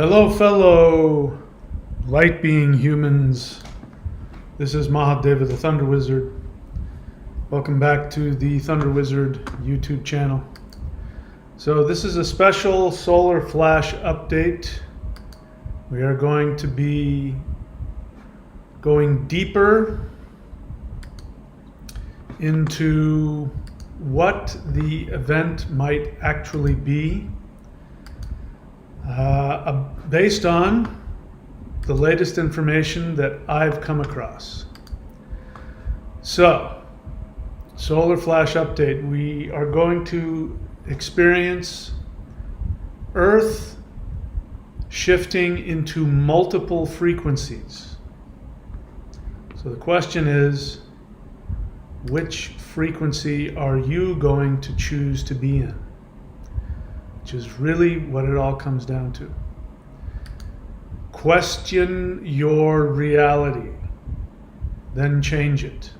Hello, fellow light being humans. This is Mahadeva, the Thunder Wizard. Welcome back to the Thunder Wizard YouTube channel. So this is a special solar flash update. We are going to be going deeper into what the event might actually be, based on the latest information that I've come across. So, solar flash update. We are going to experience Earth shifting into multiple frequencies. So the question is, which frequency are you going to choose to be in? Which is really what it all comes down to. Question your reality, then change it.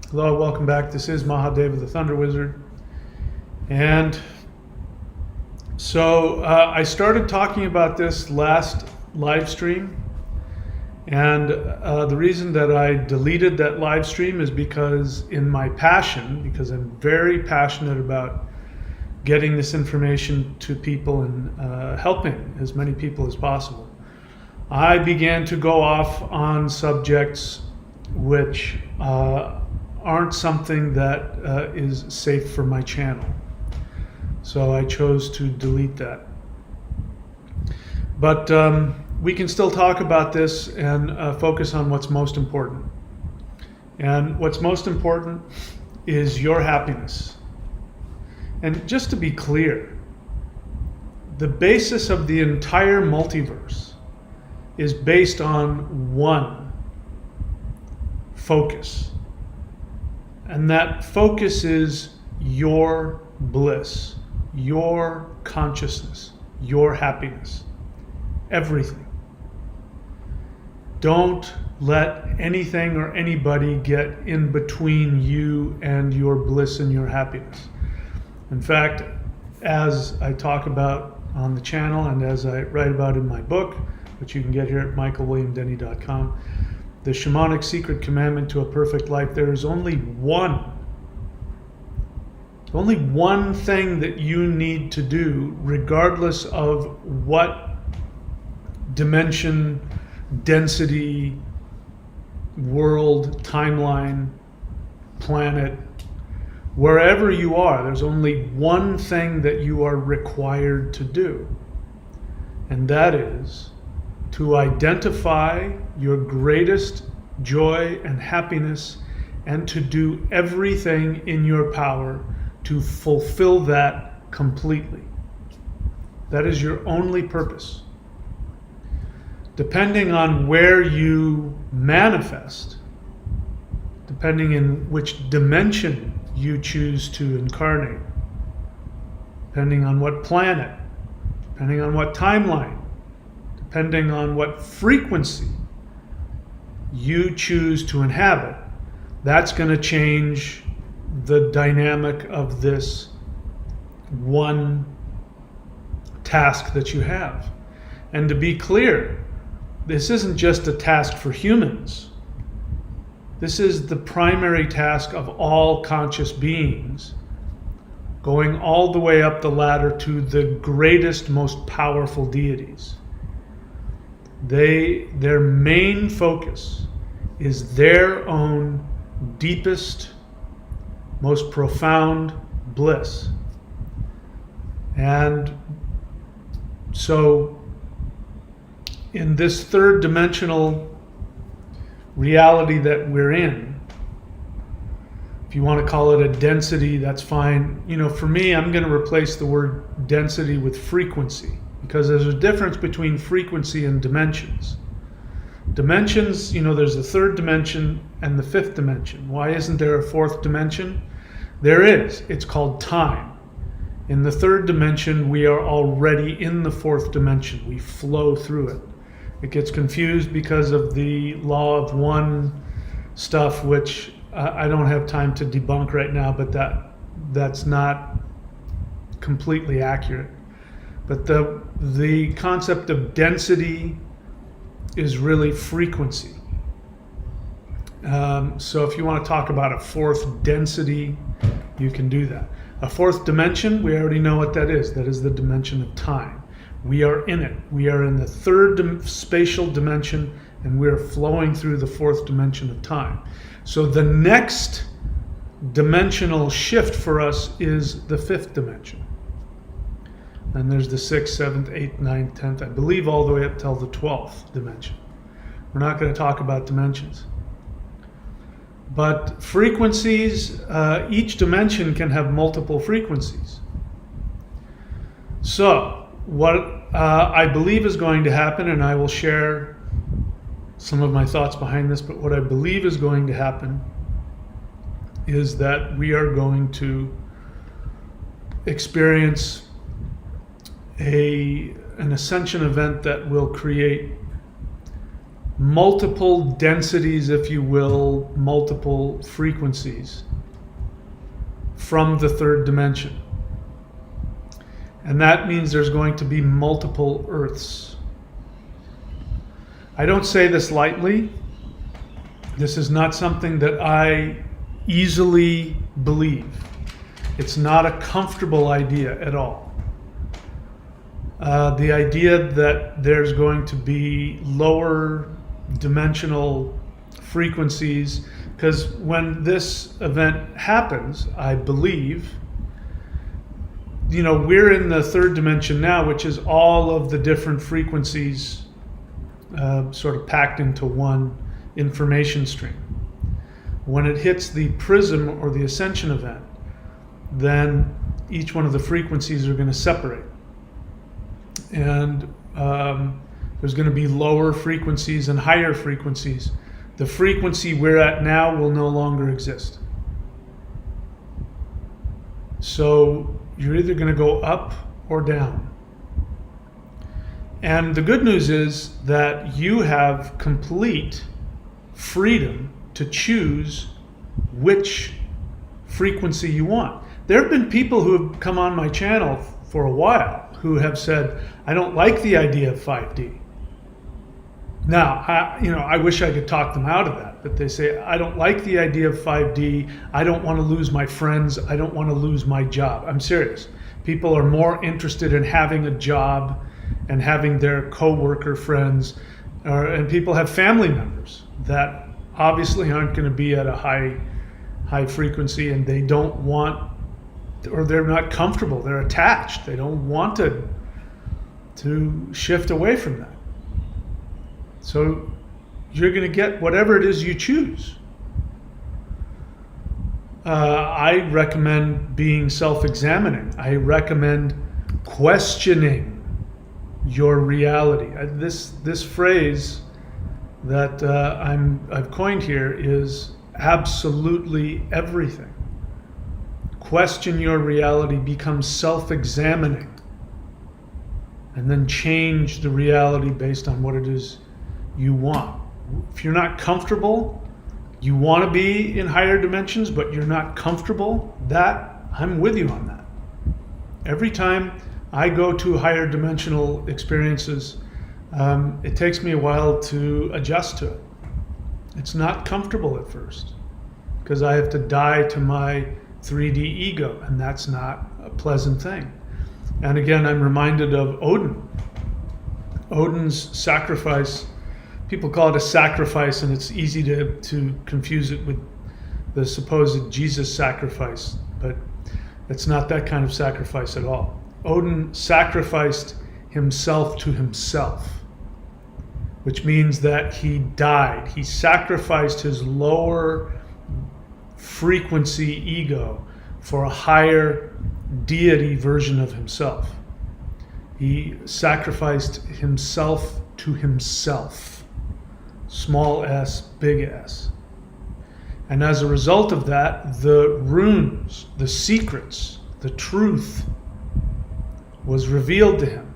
Hello, welcome back. This is Mahadeva, the Thunder Wizard. And so I started talking about this last live stream. And the reason that I deleted that live stream is because in my passion, because I'm very passionate about getting this information to people and helping as many people as possible, I began to go off on subjects which aren't something that is safe for my channel. So I chose to delete that. But we can still talk about this and focus on what's most important. And what's most important is your happiness. And just to be clear, the basis of the entire multiverse is based on one focus. And that focus is your bliss, your consciousness, your happiness, everything. Don't let anything or anybody get in between you and your bliss and your happiness. In fact, as I talk about on the channel and as I write about in my book, which you can get here at michaelwilliamdenny.com, The Shamanic Secret Commandment to a Perfect Life, there is only one thing that you need to do, regardless of what dimension, density, world, timeline, planet, wherever you are, there's only one thing that you are required to do. And that is to identify your greatest joy and happiness and to do everything in your power to fulfill that completely. That is your only purpose. Depending on where you manifest, depending in which dimension you choose to incarnate, depending on what planet, depending on what timeline, depending on what frequency you choose to inhabit, that's going to change the dynamic of this one task that you have. And to be clear, this isn't just a task for humans. This is the primary task of all conscious beings, going all the way up the ladder to the greatest, most powerful deities. Their main focus is their own deepest, most profound bliss. And so in this third dimensional reality that we're in, if you want to call it a density, that's fine. You know, for me, I'm going to replace the word density with frequency, because there's a difference between frequency and dimensions. Dimensions, you know, there's a third dimension and the fifth dimension. Why isn't there a fourth dimension? There is. It's called time. In the third dimension, we are already in the fourth dimension. We flow through it. It gets confused because of the law of one stuff, which I don't have time to debunk right now, but that's not completely accurate. But the concept of density is really frequency. So if you want to talk about a fourth density, you can do that. A fourth dimension, we already know what that is. That is the dimension of time. We are in it. We are in the third spatial dimension, and we're flowing through the fourth dimension of time. So the next dimensional shift for us is the fifth dimension. And there's the 6th, 7th, 8th, 9th, 10th, I believe all the way up till the 12th dimension. We're not going to talk about dimensions. But frequencies, each dimension can have multiple frequencies. So what I believe is going to happen, and I will share some of my thoughts behind this, but what I believe is going to happen is that we are going to experience an ascension event that will create multiple densities, if you will, multiple frequencies from the third dimension. And that means there's going to be multiple Earths. I don't say this lightly. This is not something that I easily believe. It's not a comfortable idea at all. The idea that there's going to be lower dimensional frequencies, because when this event happens, I believe, we're in the third dimension now, which is all of the different frequencies sort of packed into one information stream. When it hits the prism or the ascension event, then each one of the frequencies are going to separate. And there's going to be lower frequencies and higher frequencies. The frequency we're at now will no longer exist. So you're either going to go up or down. And the good news is that you have complete freedom to choose which frequency you want. There have been people who have come on my channel for a while who have said, I don't like the idea of 5D. Now, I wish I could talk them out of that, but they say, I don't like the idea of 5D. I don't want to lose my friends. I don't want to lose my job. I'm serious. People are more interested in having a job and having their co-worker friends, and people have family members that obviously aren't going to be at a high frequency, and they don't want, or they're not comfortable, they're attached. They don't want to shift away from that. So you're going to get whatever it is you choose. I recommend being self-examining. I recommend questioning your reality. This phrase that I've coined here is absolutely everything. Question your reality, become self-examining, and then change the reality based on what it is you want. If you're not comfortable, you want to be in higher dimensions, but you're not comfortable, I'm with you on that. Every time I go to higher dimensional experiences, it takes me a while to adjust to it. It's not comfortable at first, because I have to die to my 3D ego, and that's not a pleasant thing. And again, I'm reminded of Odin. Odin's sacrifice, people call it a sacrifice, and it's easy to confuse it with the supposed Jesus sacrifice, but it's not that kind of sacrifice at all. Odin sacrificed himself to himself, which means that he died. He sacrificed his lower frequency ego for a higher deity version of himself. He sacrificed himself to himself. Small s, big S. And as a result of that, the runes, the secrets, the truth was revealed to him.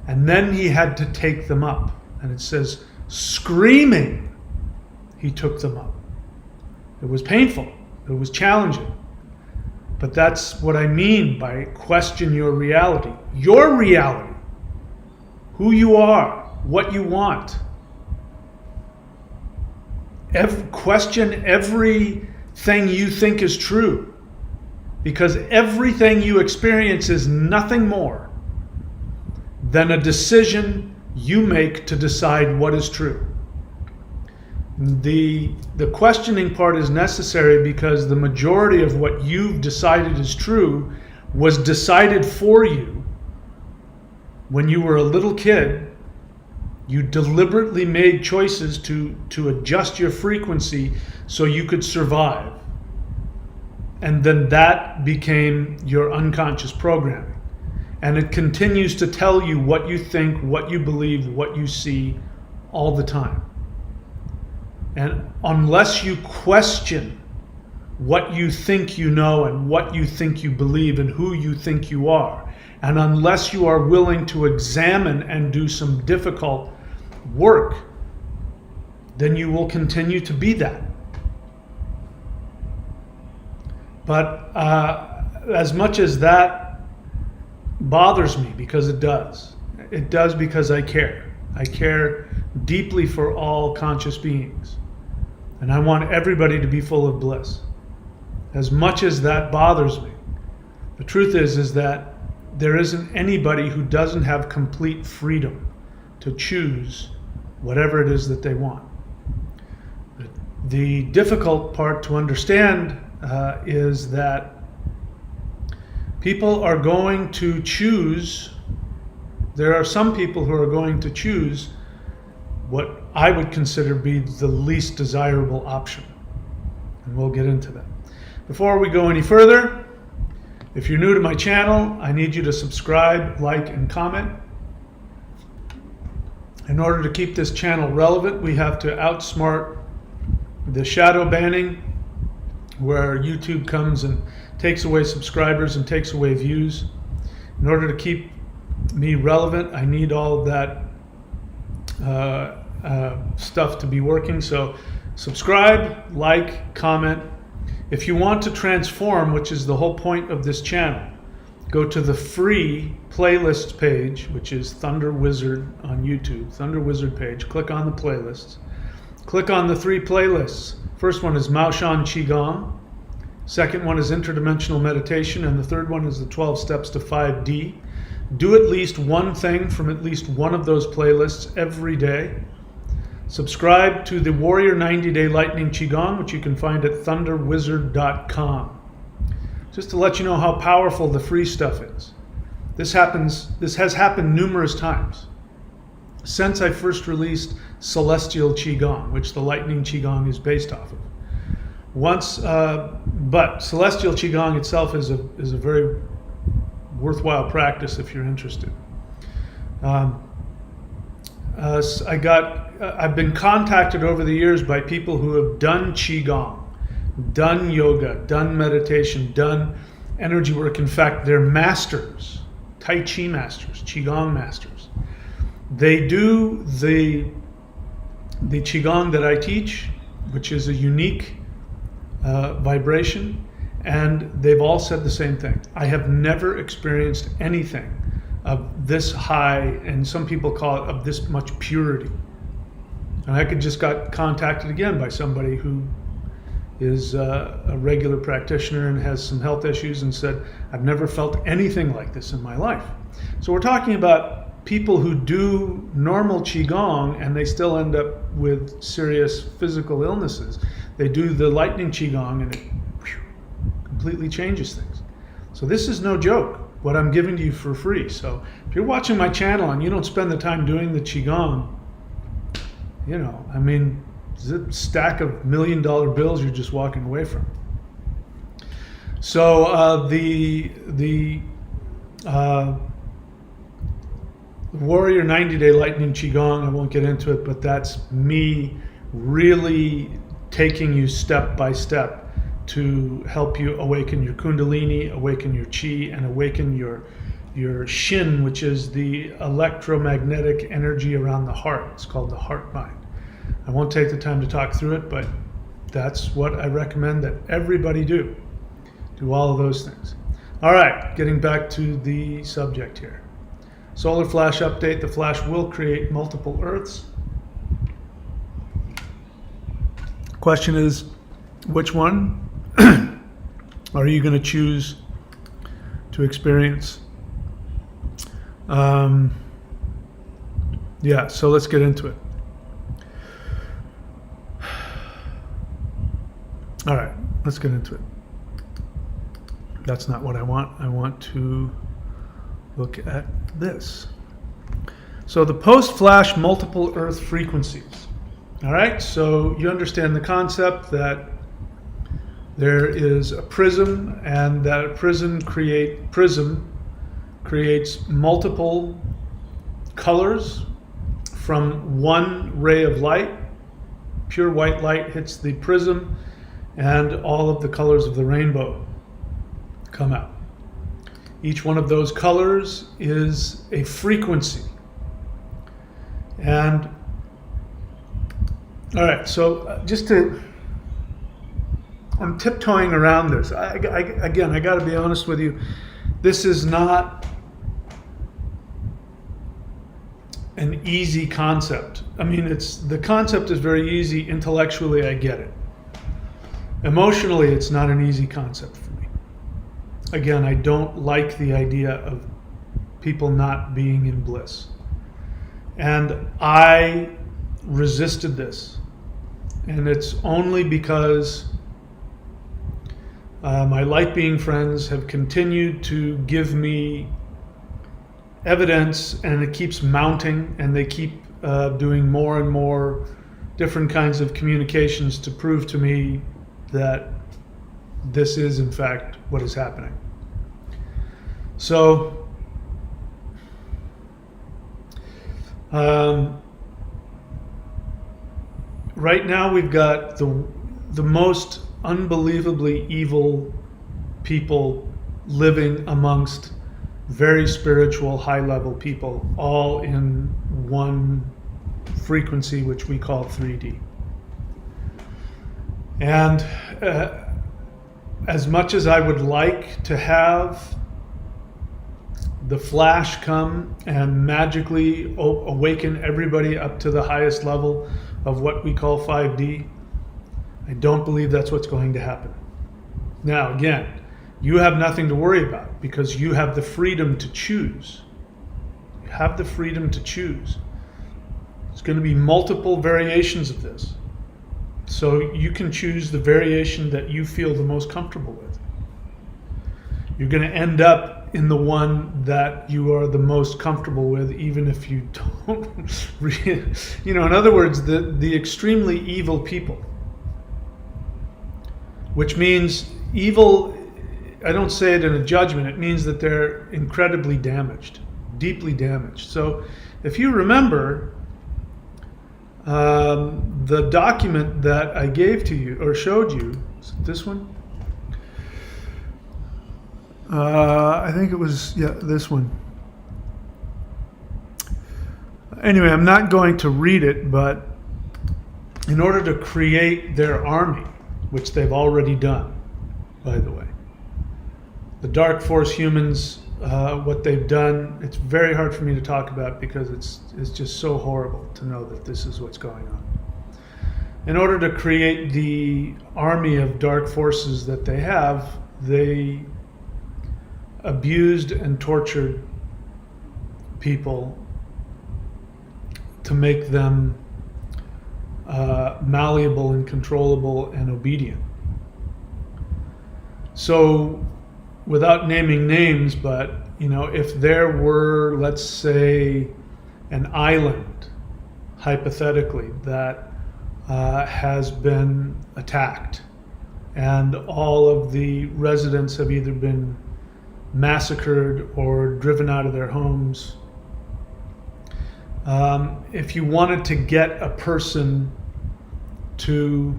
And then he had to take them up. And it says, screaming, he took them up. It was painful. It was challenging. But that's what I mean by question your reality. Your reality. who you are, what you want. Question everything you think is true, because everything you experience is nothing more than a decision you make to decide what is true. The questioning part is necessary because the majority of what you've decided is true was decided for you when you were a little kid. You deliberately made choices to adjust your frequency so you could survive. And then that became your unconscious programming. And it continues to tell you what you think, what you believe, what you see all the time. And unless you question what you think you know and what you think you believe and who you think you are, and unless you are willing to examine and do some difficult work, then you will continue to be that. But as much as that bothers me, because it does because I care. I care deeply for all conscious beings. And I want everybody to be full of bliss. As much as that bothers me, the truth is that there isn't anybody who doesn't have complete freedom to choose whatever it is that they want. The difficult part to understand is that people are going to choose, there are some people who are going to choose what I would consider be the least desirable option. And we'll get into that. Before we go any further, if you're new to my channel, I need you to subscribe, like, and comment. In order to keep this channel relevant, we have to outsmart the shadow banning, where YouTube comes and takes away subscribers and takes away views. In order to keep me relevant, I need all of that stuff to be working. So subscribe, like, comment. If you want to transform, which is the whole point of this channel, go to the free playlists page, which is Thunder Wizard on YouTube, Thunder Wizard page. Click on the playlists. Click on the 3 playlists. First one is Maoshan Qigong. Second one is Interdimensional Meditation. And the third one is the 12 Steps to 5D. Do at least one thing from at least one of those playlists every day. Subscribe to the Warrior 90-Day Lightning Qigong, which you can find at thunderwizard.com. Just to let you know how powerful the free stuff is. This has happened numerous times since I first released Celestial Qigong, which the Lightning Qigong is based off of. But Celestial Qigong itself is a very worthwhile practice if you're interested. I've been contacted over the years by people who have done Qigong, done yoga, done meditation, done energy work. In fact, they're masters, Tai Chi masters, Qigong masters. They do the Qigong that I teach, which is a unique vibration, and they've all said the same thing. I have never experienced anything of this high, and some people call it of this much purity. And I just got contacted again by somebody who is a regular practitioner and has some health issues and said, I've never felt anything like this in my life. So we're talking about people who do normal Qigong and they still end up with serious physical illnesses. They do the Lightning Qigong and it completely changes things. So this is no joke, what I'm giving to you for free. So if you're watching my channel and you don't spend the time doing the Qigong, you know, I mean, it's a stack of $1 million bills you're just walking away from. So the Warrior 90-Day Lightning Qigong, I won't get into it, but that's me really taking you step by step to help you awaken your Kundalini, awaken your Chi, and awaken your Shin, which is the electromagnetic energy around the heart. It's called the heart mind. I won't take the time to talk through it, but that's what I recommend that everybody do. Do all of those things. All right, getting back to the subject here. Solar flash update. The flash will create multiple Earths. Question is, which one are you going to choose to experience? Yeah, so let's get into it. All right, let's get into it. That's not what I want. I want to look at this. So the post-flash multiple Earth frequencies. All right, so you understand the concept that there is a prism, and that prism creates multiple colors from one ray of light. Pure white light hits the prism, and all of the colors of the rainbow come out. Each one of those colors is a frequency. And all right, so I'm tiptoeing around this. Again, I got to be honest with you. This is not an easy concept. I mean, the concept is very easy. Intellectually, I get it. Emotionally, it's not an easy concept for me. Again, I don't like the idea of people not being in bliss. And I resisted this. And it's only because my light being friends have continued to give me evidence, and it keeps mounting, and they keep doing more and more different kinds of communications to prove to me that this is in fact what is happening. So right now we've got the most unbelievably evil people living amongst very spiritual, high-level people, all in one frequency, which we call 3D. And as much as I would like to have the flash come and magically awaken everybody up to the highest level of what we call 5D, I don't believe that's what's going to happen. Now, again, you have nothing to worry about because you have the freedom to choose. You have the freedom to choose. There's going to be multiple variations of this. So you can choose the variation that you feel the most comfortable with. You're going to end up in the one that you are the most comfortable with, even if you don't in other words, the extremely evil people. Which means evil, I don't say it in a judgment, it means that they're incredibly damaged, deeply damaged. So if you remember, the document that I gave to you or showed you, is it this one? I think it was, this one. Anyway, I'm not going to read it, but in order to create their army, which they've already done, by the way, the Dark Force humans, what they've done, it's very hard for me to talk about because it's just so horrible to know that this is what's going on. In order to create the army of dark forces that they have, they abused and tortured people to make them malleable and controllable and obedient. So, without naming names, but if there were, let's say, an island, hypothetically, that has been attacked, and all of the residents have either been massacred or driven out of their homes. If you wanted to get a person to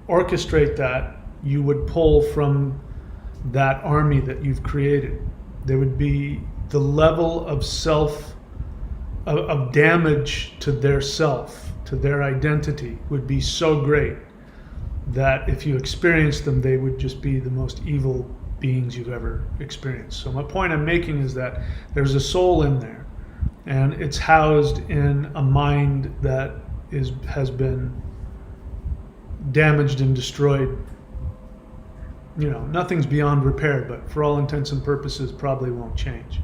orchestrate that, you would pull from that army that you've created. There would be the level of of damage to their self, to their identity, would be so great that if you experienced them, they would just be the most evil beings you've ever experienced. So my point I'm making is that there's a soul in there, and it's housed in a mind that has been damaged and destroyed. You know, nothing's beyond repair, but for all intents and purposes probably won't change.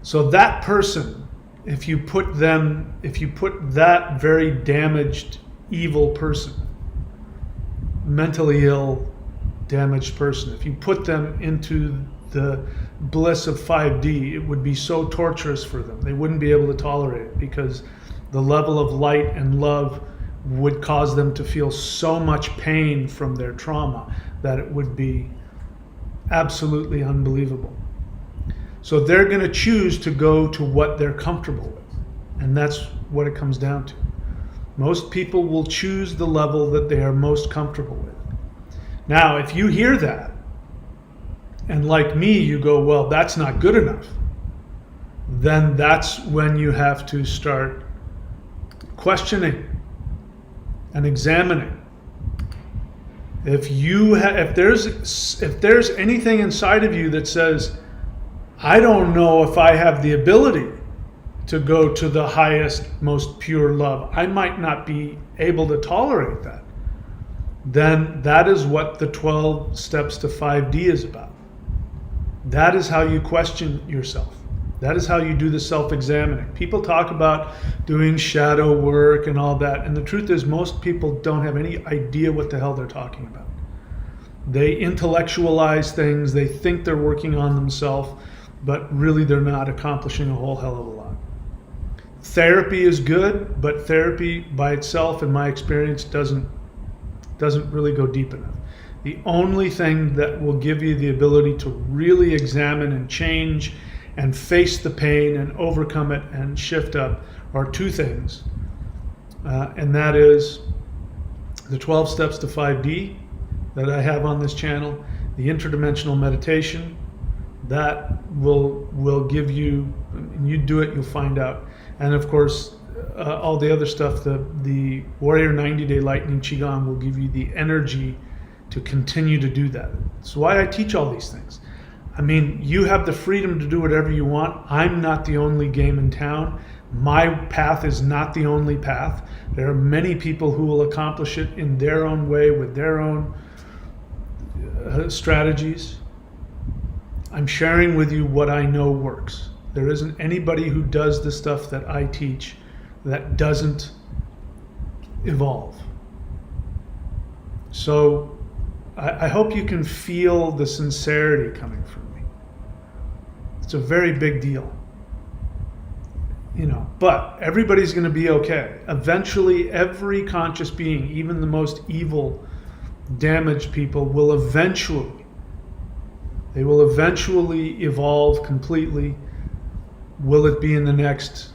So that person, if you put that very damaged, evil person, mentally ill, damaged person, if you put them into the bliss of 5D, it would be so torturous for them. They wouldn't be able to tolerate it, because the level of light and love would cause them to feel so much pain from their trauma that it would be absolutely unbelievable. So they're going to choose to go to what they're comfortable with. And that's what it comes down to. Most people will choose the level that they are most comfortable with. Now, if you hear that, and like me, you go, well, that's not good enough, then that's when you have to start questioning and examining. If there's anything inside of you that says, I don't know if I have the ability to go to the highest, most pure love, I might not be able to tolerate that, then that is what the 12 steps to 5D is about. That is how you question yourself. That is how you do the self-examining. People talk about doing shadow work and all that, and the truth is most people don't have any idea what the hell they're talking about. They intellectualize things, they think they're working on themselves, but really they're not accomplishing a whole hell of a lot. Therapy is good, but therapy by itself, in my experience, doesn't really go deep enough. The only thing that will give you the ability to really examine and change and face the pain and overcome it and shift up are two things. And that is the 12 steps to 5D that I have on this channel, the interdimensional meditation, that will give you, and you do it, you'll find out. And of course, all the other stuff, the Warrior 90-Day Lightning Qigong will give you the energy to continue to do that. That's why I teach all these things. I mean, you have the freedom to do whatever you want. I'm not the only game in town. My path is not the only path. There are many people who will accomplish it in their own way with their own strategies. I'm sharing with you what I know works. There isn't anybody who does the stuff that I teach that doesn't evolve. So I hope you can feel the sincerity coming from me. It's a very big deal. You know, but everybody's going to be okay. Eventually, every conscious being, even the most evil, damaged people, will eventually evolve completely. Will it be in the next,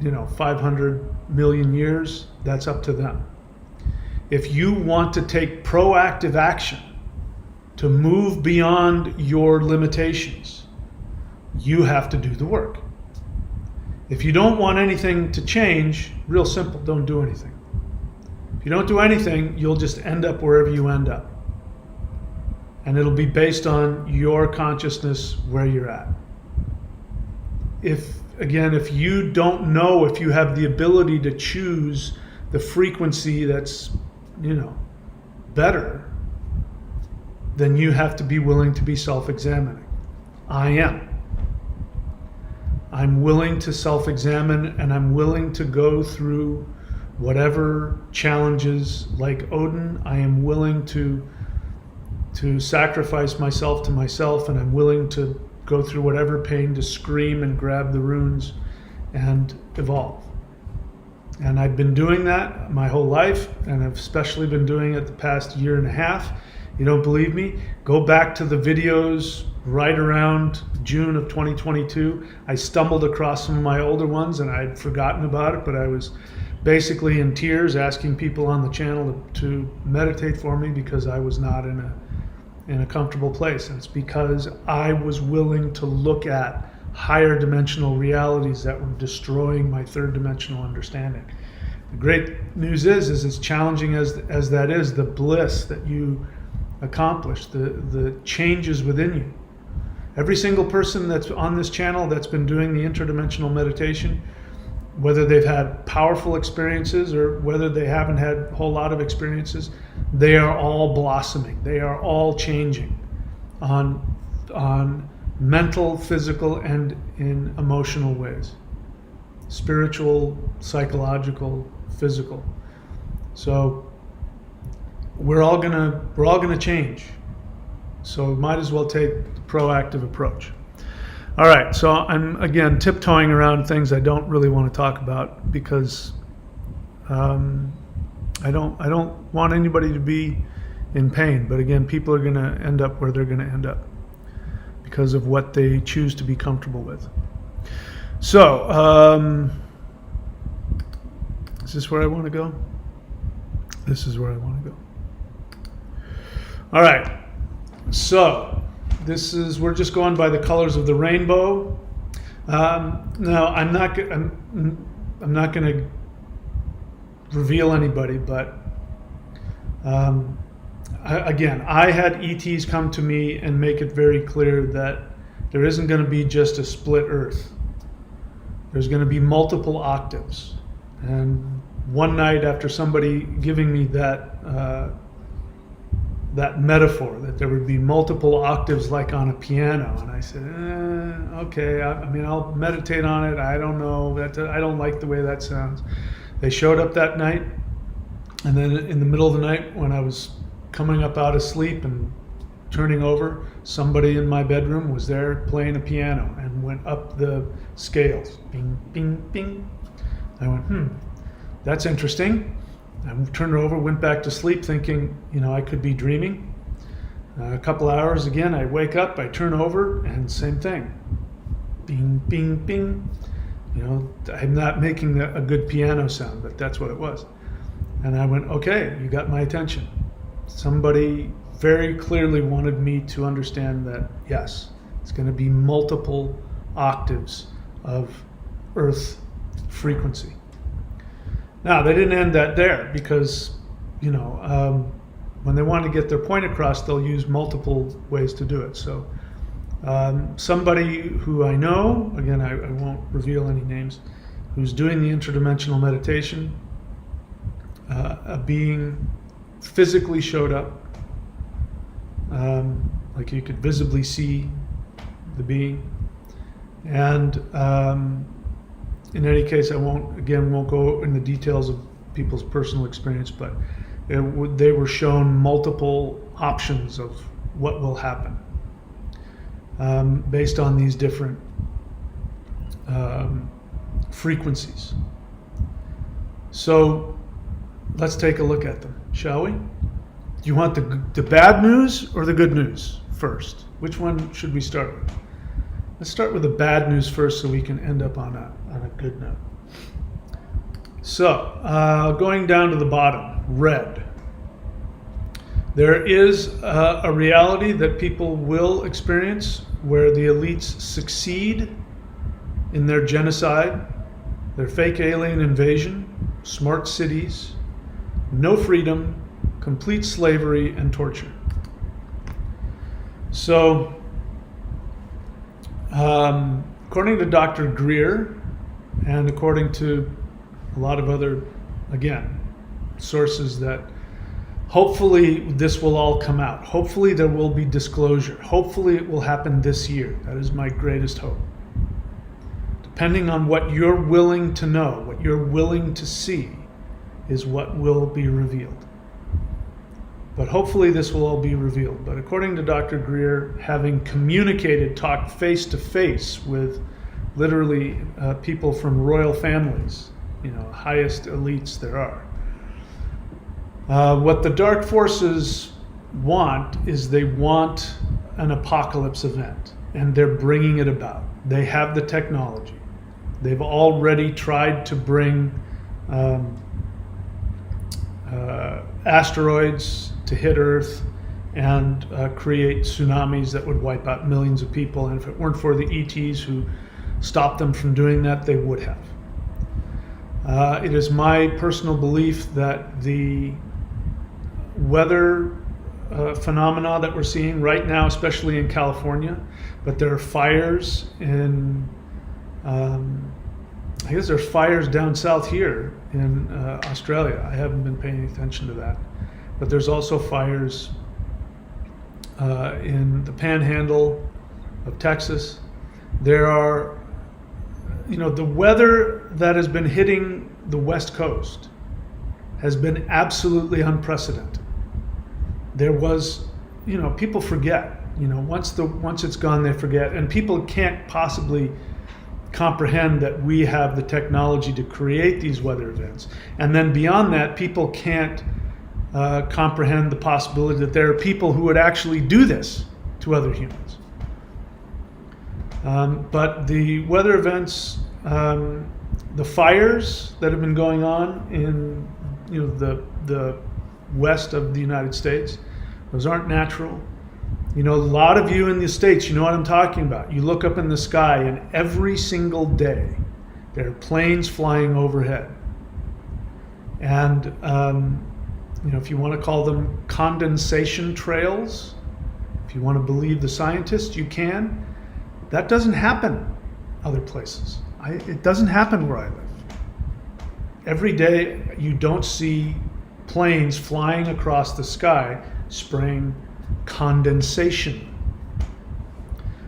500 million years? That's up to them. If you want to take proactive action to move beyond your limitations, you have to do the work. If you don't want anything to change, real simple, don't do anything. If you don't do anything, you'll just end up wherever you end up. And it'll be based on your consciousness where you're at. If you don't know if you have the ability to choose the frequency that's, better, then you have to be willing to be self-examining. I am. I'm willing to self-examine, and I'm willing to go through whatever challenges. Like Odin, I am willing to sacrifice myself to myself, and I'm willing to go through whatever pain to scream and grab the runes and evolve. And I've been doing that my whole life, and I've especially been doing it the past year and a half. You don't believe me? Go back to the videos right around June of 2022. I stumbled across some of my older ones, and I'd forgotten about it, but I was basically in tears asking people on the channel to meditate for me because I was not in a comfortable place. And it's because I was willing to look at higher dimensional realities that were destroying my third dimensional understanding. The great news is as challenging as that is, the bliss that you accomplish, the changes within you. Every single person that's on this channel that's been doing the interdimensional meditation, whether they've had powerful experiences or whether they haven't had a whole lot of experiences, they are all blossoming. They are all changing on mental, physical, and in emotional ways. Spiritual, psychological, physical. So we're all gonna change. So might as well take the proactive approach. All right, so I'm again tiptoeing around things I don't really want to talk about because I don't want anybody to be in pain. But again, people are going to end up where they're going to end up because of what they choose to be comfortable with. So is this where I want to go? This is where I want to go. All right, so we're just going by the colors of the rainbow. Now I'm not going to reveal anybody, but I had ETs come to me and make it very clear that there isn't going to be just a split earth. There's going to be multiple octaves. And one night after somebody giving me that metaphor, that there would be multiple octaves like on a piano, and I said, okay, I mean, I'll meditate on it. I don't know, I don't like the way that sounds. They showed up that night, and then in the middle of the night when I was coming up out of sleep and turning over, somebody in my bedroom was there playing a piano and went up the scales. Bing, bing, bing. I went, that's interesting. I turned over, went back to sleep thinking, I could be dreaming. A couple hours again, I wake up, I turn over, and same thing. Bing, bing, bing. I'm not making a good piano sound, but that's what it was. And I went, okay, you got my attention. Somebody very clearly wanted me to understand that, yes, it's going to be multiple octaves of Earth frequency. Now, they didn't end that there because, when they want to get their point across, they'll use multiple ways to do it. So somebody who I know, again, I won't reveal any names, who's doing the interdimensional meditation, a being physically showed up, like you could visibly see the being. And in any case, I won't go in the details of people's personal experience, but they were shown multiple options of what will happen based on these different frequencies. So let's take a look at them, shall we? Do you want the bad news or the good news first? Which one should we start with? Let's start with the bad news first so we can end up on a good note. So, going down to the bottom, red. There is a reality that people will experience where the elites succeed in their genocide, their fake alien invasion, smart cities, no freedom, complete slavery, and torture. So, according to Dr. Greer, and according to a lot of other, again, sources, that hopefully this will all come out. Hopefully there will be disclosure. Hopefully it will happen this year. That is my greatest hope. Depending on what you're willing to know, what you're willing to see, is what will be revealed. But hopefully this will all be revealed. But according to Dr. Greer, having talked face to face with literally people from royal families, highest elites there are, what the dark forces want is they want an apocalypse event, and they're bringing it about. They have the technology. They've already tried to bring asteroids to hit Earth and create tsunamis that would wipe out millions of people. And if it weren't for the ETs who stopped them from doing that, they would have. It is my personal belief that the weather phenomena that we're seeing right now, especially in California. But there are fires in, I guess there's fires down south here in Australia. I haven't been paying attention to that. But there's also fires in the panhandle of Texas. There are, the weather that has been hitting the West Coast has been absolutely unprecedented. There was, people forget, once it's gone, they forget. And people can't possibly comprehend that we have the technology to create these weather events. And then beyond that, people can't comprehend the possibility that there are people who would actually do this to other humans. But the weather events, the fires that have been going on in the west of the United States, those aren't natural. A lot of you in the States, you know what I'm talking about. You look up in the sky and every single day there are planes flying overhead. And if you want to call them condensation trails, if you want to believe the scientists, you can. That doesn't happen other places. It doesn't happen where I live. Every day you don't see planes flying across the sky spraying condensation.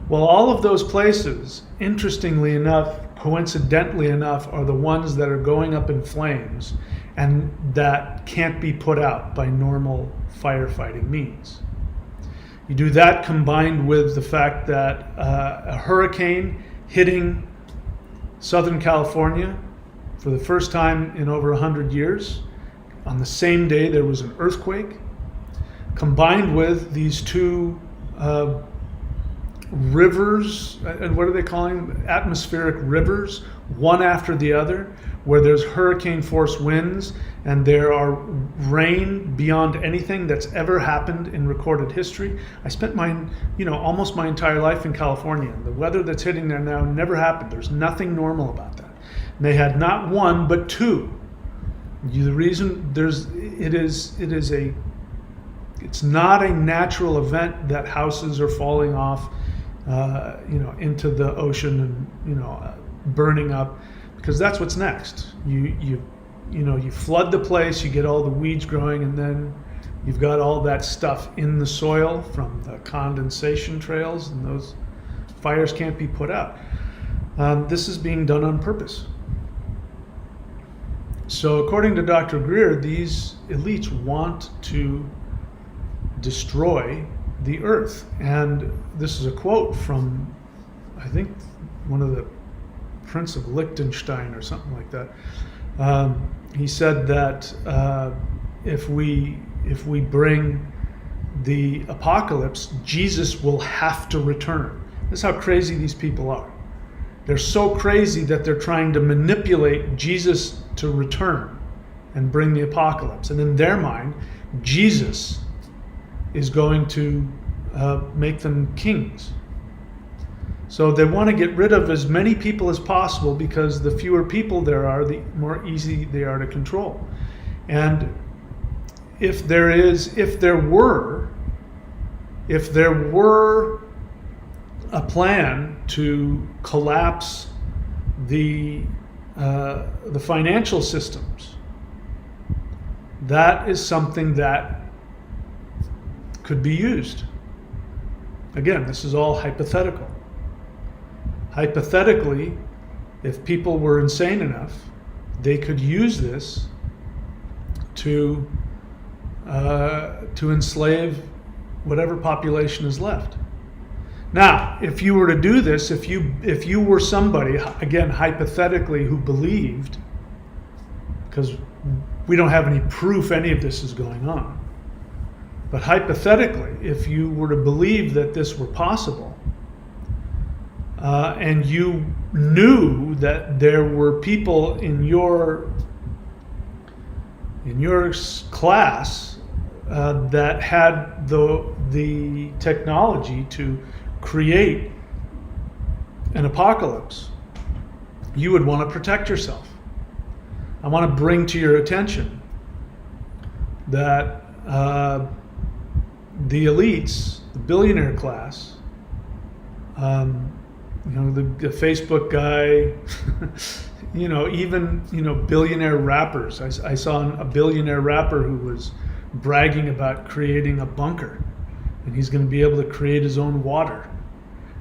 Well, all of those places, interestingly enough, coincidentally enough, are the ones that are going up in flames and that can't be put out by normal firefighting means. You do that combined with the fact that a hurricane hitting Southern California for the first time in over 100 years. On the same day there was an earthquake, combined with these two rivers, and what are they calling them? Atmospheric rivers, one after the other, where there's hurricane force winds and there are rain beyond anything that's ever happened in recorded history. I spent almost my entire life in California. The weather that's hitting there now never happened. There's nothing normal about that. And they had not one but two. The reason it's not a natural event that houses are falling off, into the ocean and burning up, because that's what's next. You flood the place, you get all the weeds growing, and then you've got all that stuff in the soil from the condensation trails, and those fires can't be put out. This is being done on purpose. So according to Dr. Greer, these elites want to destroy the earth. And this is a quote from, I think, one of the Prince of Liechtenstein or something like that. He said that if we bring the apocalypse, Jesus will have to return. This is how crazy these people are. They're so crazy that they're trying to manipulate Jesus to return and bring the apocalypse. And in their mind, Jesus is going to make them kings. So they want to get rid of as many people as possible, because the fewer people there are, the more easy they are to control. And if there were a plan to collapse the financial systems, that is something that could be used. Again, this is all hypothetical. Hypothetically, if people were insane enough, they could use this to enslave whatever population is left. Now, if you were to do this, if you were somebody, again, hypothetically, who believed, because we don't have any proof any of this is going on, but hypothetically, if you were to believe that this were possible, and you knew that there were people in your class that had the technology to create an apocalypse, you would want to protect yourself. I want to bring to your attention that the elites, the billionaire class, the Facebook guy, even billionaire rappers. I saw a billionaire rapper who was bragging about creating a bunker, and he's going to be able to create his own water.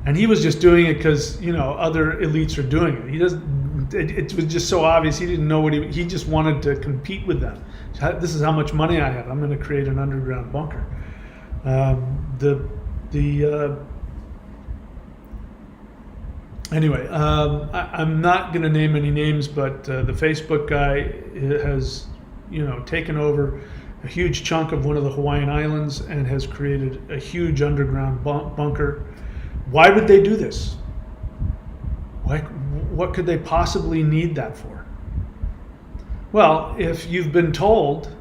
And he was just doing it because other elites are doing it. He doesn't. It was just so obvious. He didn't know what he just wanted to compete with them. This is how much money I have. I'm going to create an underground bunker. Anyway, I'm not going to name any names, but the Facebook guy has taken over a huge chunk of one of the Hawaiian Islands and has created a huge underground bunker. Why would they do this? What could they possibly need that for? Well, if you've been told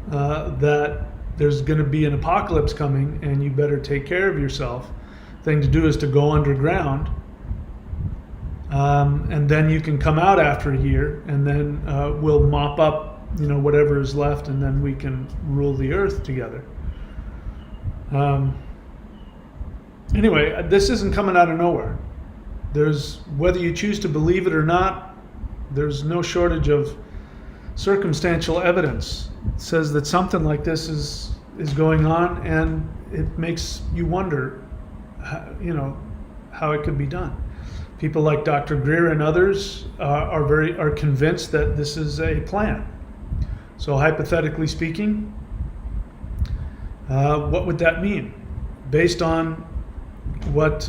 that there's going to be an apocalypse coming and you better take care of yourself, the thing to do is to go underground, and then you can come out after a year, and then we'll mop up whatever is left, and then we can rule the earth together. Anyway, this isn't coming out of nowhere. Whether you choose to believe it or not, there's no shortage of circumstantial evidence. It says that something like this is going on, and it makes you wonder, how it could be done. People like Dr. Greer and others are convinced that this is a plan. So hypothetically speaking, what would that mean? Based on what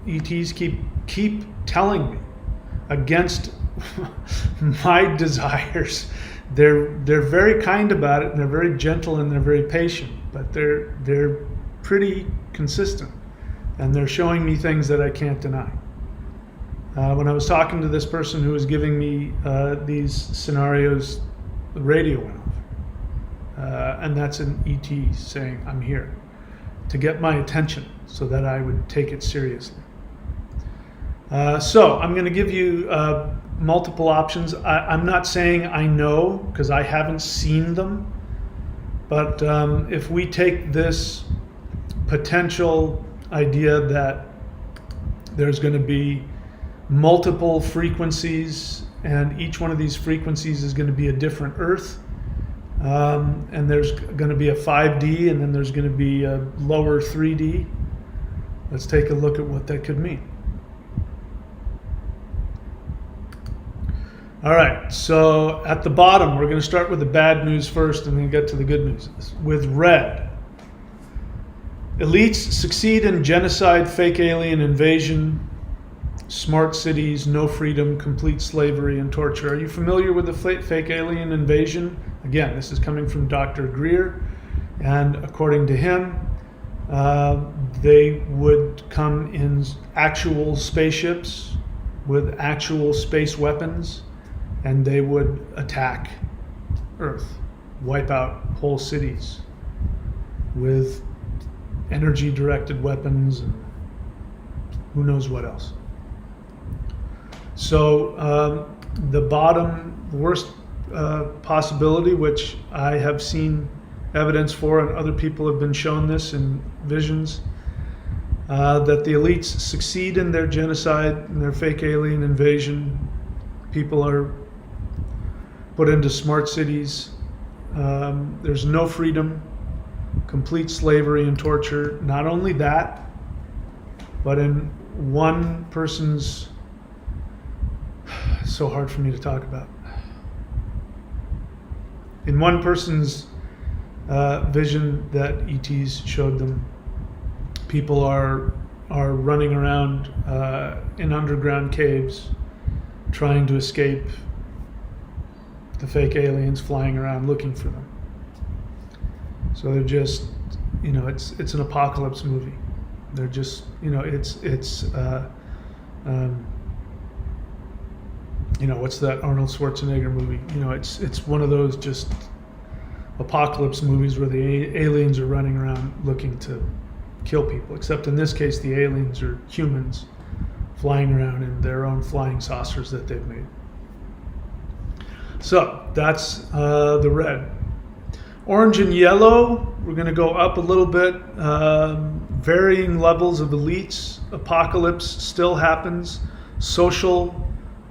ETs keep telling me, against my desires, they're very kind about it, and they're very gentle, and they're very patient, but they're pretty consistent, and they're showing me things that I can't deny. When I was talking to this person who was giving me these scenarios, the radio went off. And that's an ET saying, I'm here, to get my attention so that I would take it seriously. So I'm going to give you multiple options. I'm not saying I know, because I haven't seen them. But if we take this potential idea that there's going to be multiple frequencies, and each one of these frequencies is going to be a different Earth, and there's going to be a 5D, and then there's going to be a lower 3D. Let's take a look at what that could mean. All right, so at the bottom, we're going to start with the bad news first and then get to the good news. With red, elites succeed in genocide, fake alien invasion, smart cities, no freedom, complete slavery, and torture. Are you familiar with the fake alien invasion? Again, this is coming from Dr. Greer, and according to him, they would come in actual spaceships with actual space weapons, and they would attack Earth, wipe out whole cities with energy-directed weapons and who knows what else. So the worst possibility, which I have seen evidence for, and other people have been shown this in visions, that the elites succeed in their genocide and their fake alien invasion. People are put into smart cities. There's no freedom, complete slavery and torture. Not only that, but in one person's, so hard for me to talk about. In one person's vision that ETs showed them, people are running around in underground caves trying to escape the fake aliens flying around looking for them. So they're just, it's an apocalypse movie. They're just, what's that Arnold Schwarzenegger movie? It's one of those just apocalypse movies where the aliens are running around looking to kill people. Except in this case, the aliens are humans flying around in their own flying saucers that they've made. So that's the red. Orange and yellow, we're going to go up a little bit. Varying levels of elites. Apocalypse still happens. Social,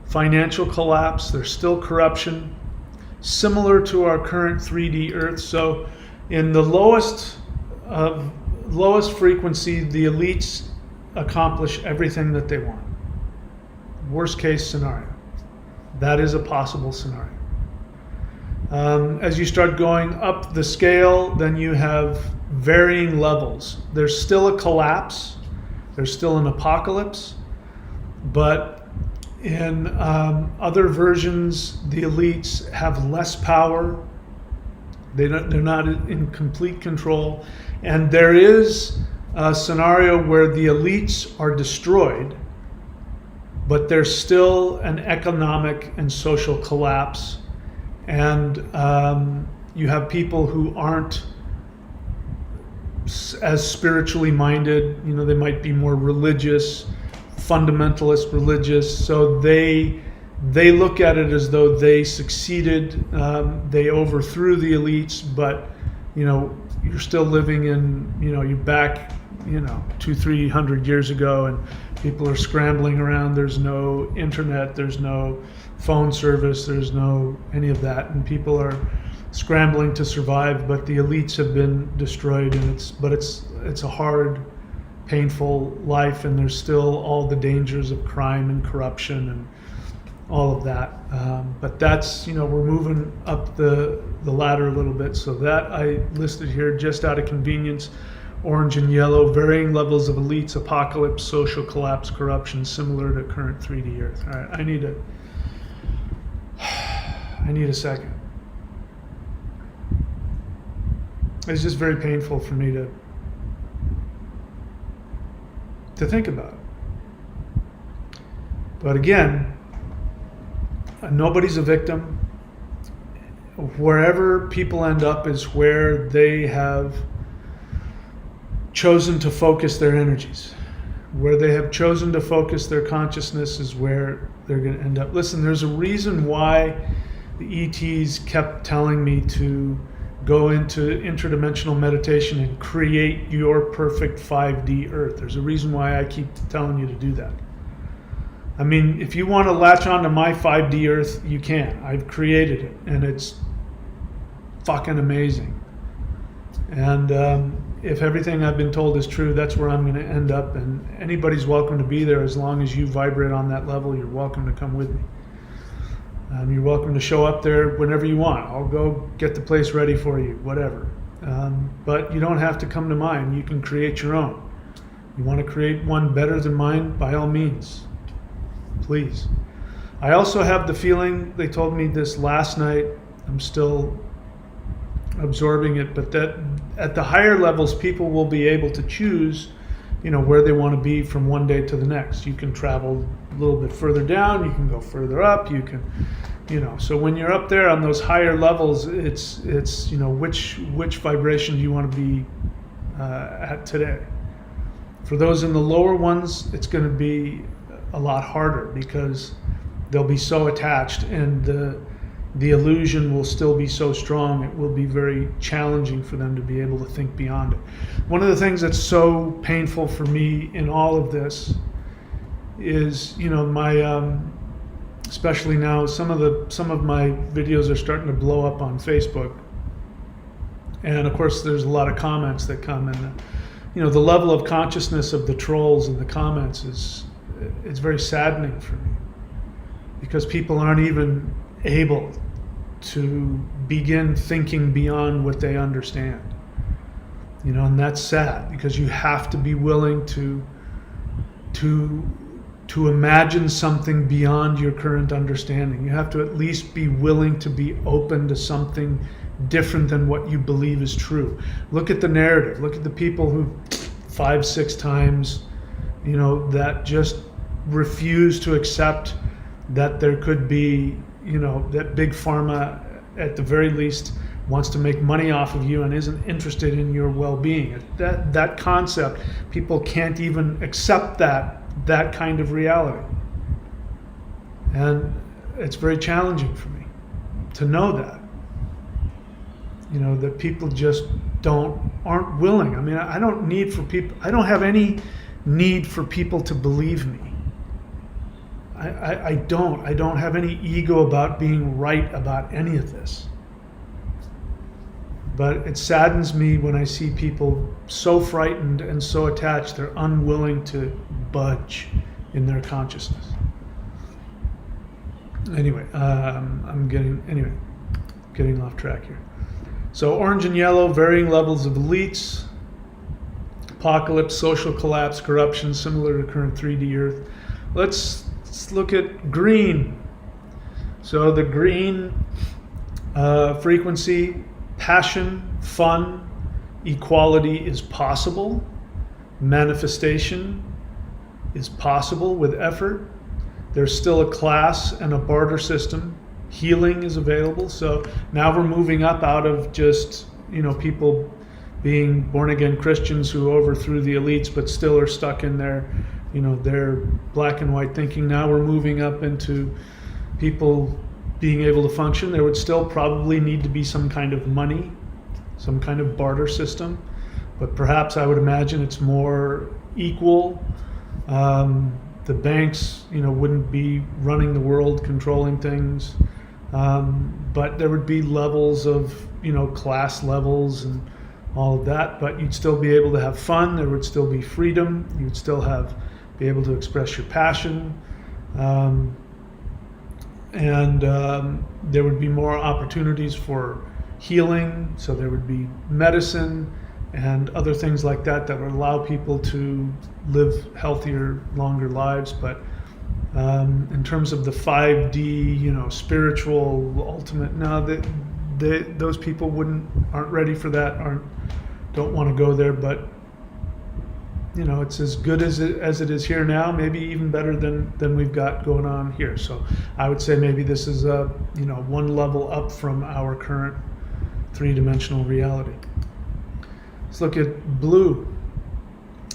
financial collapse. There's still corruption. Similar to our current 3D Earth. So in the lowest frequency, the elites accomplish everything that they want. Worst case scenario. That is a possible scenario. As you start going up the scale, then you have varying levels. There's still a collapse. There's still an apocalypse. But in other versions, the elites have less power. They're not in complete control. And there is a scenario where the elites are destroyed, but there's still an economic and social collapse. And you have people who aren't as spiritually minded. You know, they might be more religious, fundamentalist religious. So they look at it as though they succeeded. They overthrew the elites, but you know, you're still living in, you know, you're back, you know, 200-300 years ago, and people are scrambling around. There's no internet, there's no phone service, there's no any of that, and people are scrambling to survive. But the elites have been destroyed, and it's a hard, painful life, and there's still all the dangers of crime and corruption and all of that. But that's, you know, we're moving up the ladder a little bit. So that I listed here just out of convenience. Orange and yellow, varying levels of elites, apocalypse, social collapse, corruption, similar to current 3D Earth. All right, I need a second. It's just very painful for me to think about. But again, nobody's a victim. Wherever people end up is where they have chosen to focus their energies. Where they have chosen to focus their consciousness is where they're going to end up. Listen, there's a reason why the ETs kept telling me to go into interdimensional meditation and create your perfect 5D Earth. There's a reason why I keep telling you to do that. I mean, if you want to latch on to my 5D Earth, you can. I've created it, and it's fucking amazing. And if everything I've been told is true, that's where I'm going to end up. And anybody's welcome to be there as long as you vibrate on that level. You're welcome to come with me. You're welcome to show up there whenever you want. I'll go get the place ready for you, whatever. But you don't have to come to mine. You can create your own. You want to create one better than mine? By all means. Please. I also have the feeling, they told me this last night, I'm still absorbing it, but that at the higher levels, people will be able to choose, you know, where they want to be from one day to the next. You can travel a little bit further down, you can go further up, you can, you know, so when you're up there on those higher levels, it's you know, which vibration do you want to be at today? For those in the lower ones, it's going to be a lot harder because they'll be so attached, and the illusion will still be so strong. It will be very challenging for them to be able to think beyond it. One of the things that's so painful for me in all of this is, you know, my especially now, some of my videos are starting to blow up on Facebook, and of course there's a lot of comments that come, and you know, the level of consciousness of the trolls in the comments it's very saddening for me, because people aren't even able to begin thinking beyond what they understand. You know, and that's sad, because you have to be willing to imagine something beyond your current understanding. You have to at least be willing to be open to something different than what you believe is true. Look at the narrative. Look at the people who 5-6 times, you know, that just refuse to accept that there could be, you know, that big pharma at the very least wants to make money off of you and isn't interested in your well-being. That concept, people can't even accept that kind of reality. And it's very challenging for me to know that. that people just aren't willing. I mean, I don't have any need for people to believe me. I don't have any ego about being right about any of this. But it saddens me when I see people so frightened and so attached, they're unwilling to budge in their consciousness. Anyway, I'm getting off track here. So orange and yellow, varying levels of elites, apocalypse, social collapse, corruption, similar to current 3D Earth. Let's look at green. So the green frequency, passion, fun, equality is possible. Manifestation is possible with effort. There's still a class and a barter system. Healing is available. So now we're moving up out of just, people being born again Christians who overthrew the elites but still are stuck in their black and white thinking. Now we're moving up into people being able to function. There would still probably need to be some kind of money, some kind of barter system, but perhaps I would imagine it's more equal. The banks, wouldn't be running the world, controlling things, but there would be levels of, class levels and all of that. But you'd still be able to have fun. There would still be freedom. You would still be able to express your passion, and there would be more opportunities for healing. So there would be medicine and other things like that would allow people to live healthier, longer lives. But in terms of the 5D, spiritual, ultimate, no, those people aren't ready for that, don't want to go there. But it's as good as it is here now, maybe even better than we've got going on here. So I would say maybe this is one level up from our current three-dimensional reality. Let's look at blue.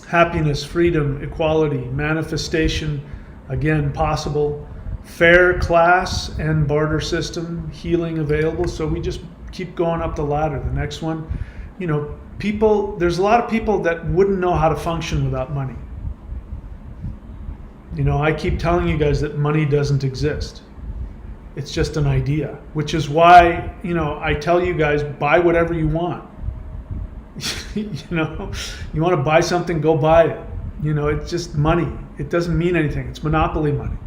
Happiness, freedom, equality, manifestation, again, possible. Fair class and barter system, healing available. So we just keep going up the ladder. The next one, there's a lot of people that wouldn't know how to function without money. I keep telling you guys that money doesn't exist. It's just an idea, which is why, I tell you guys, buy whatever you want. You want to buy something, go buy it. It's just money. It doesn't mean anything. It's monopoly money.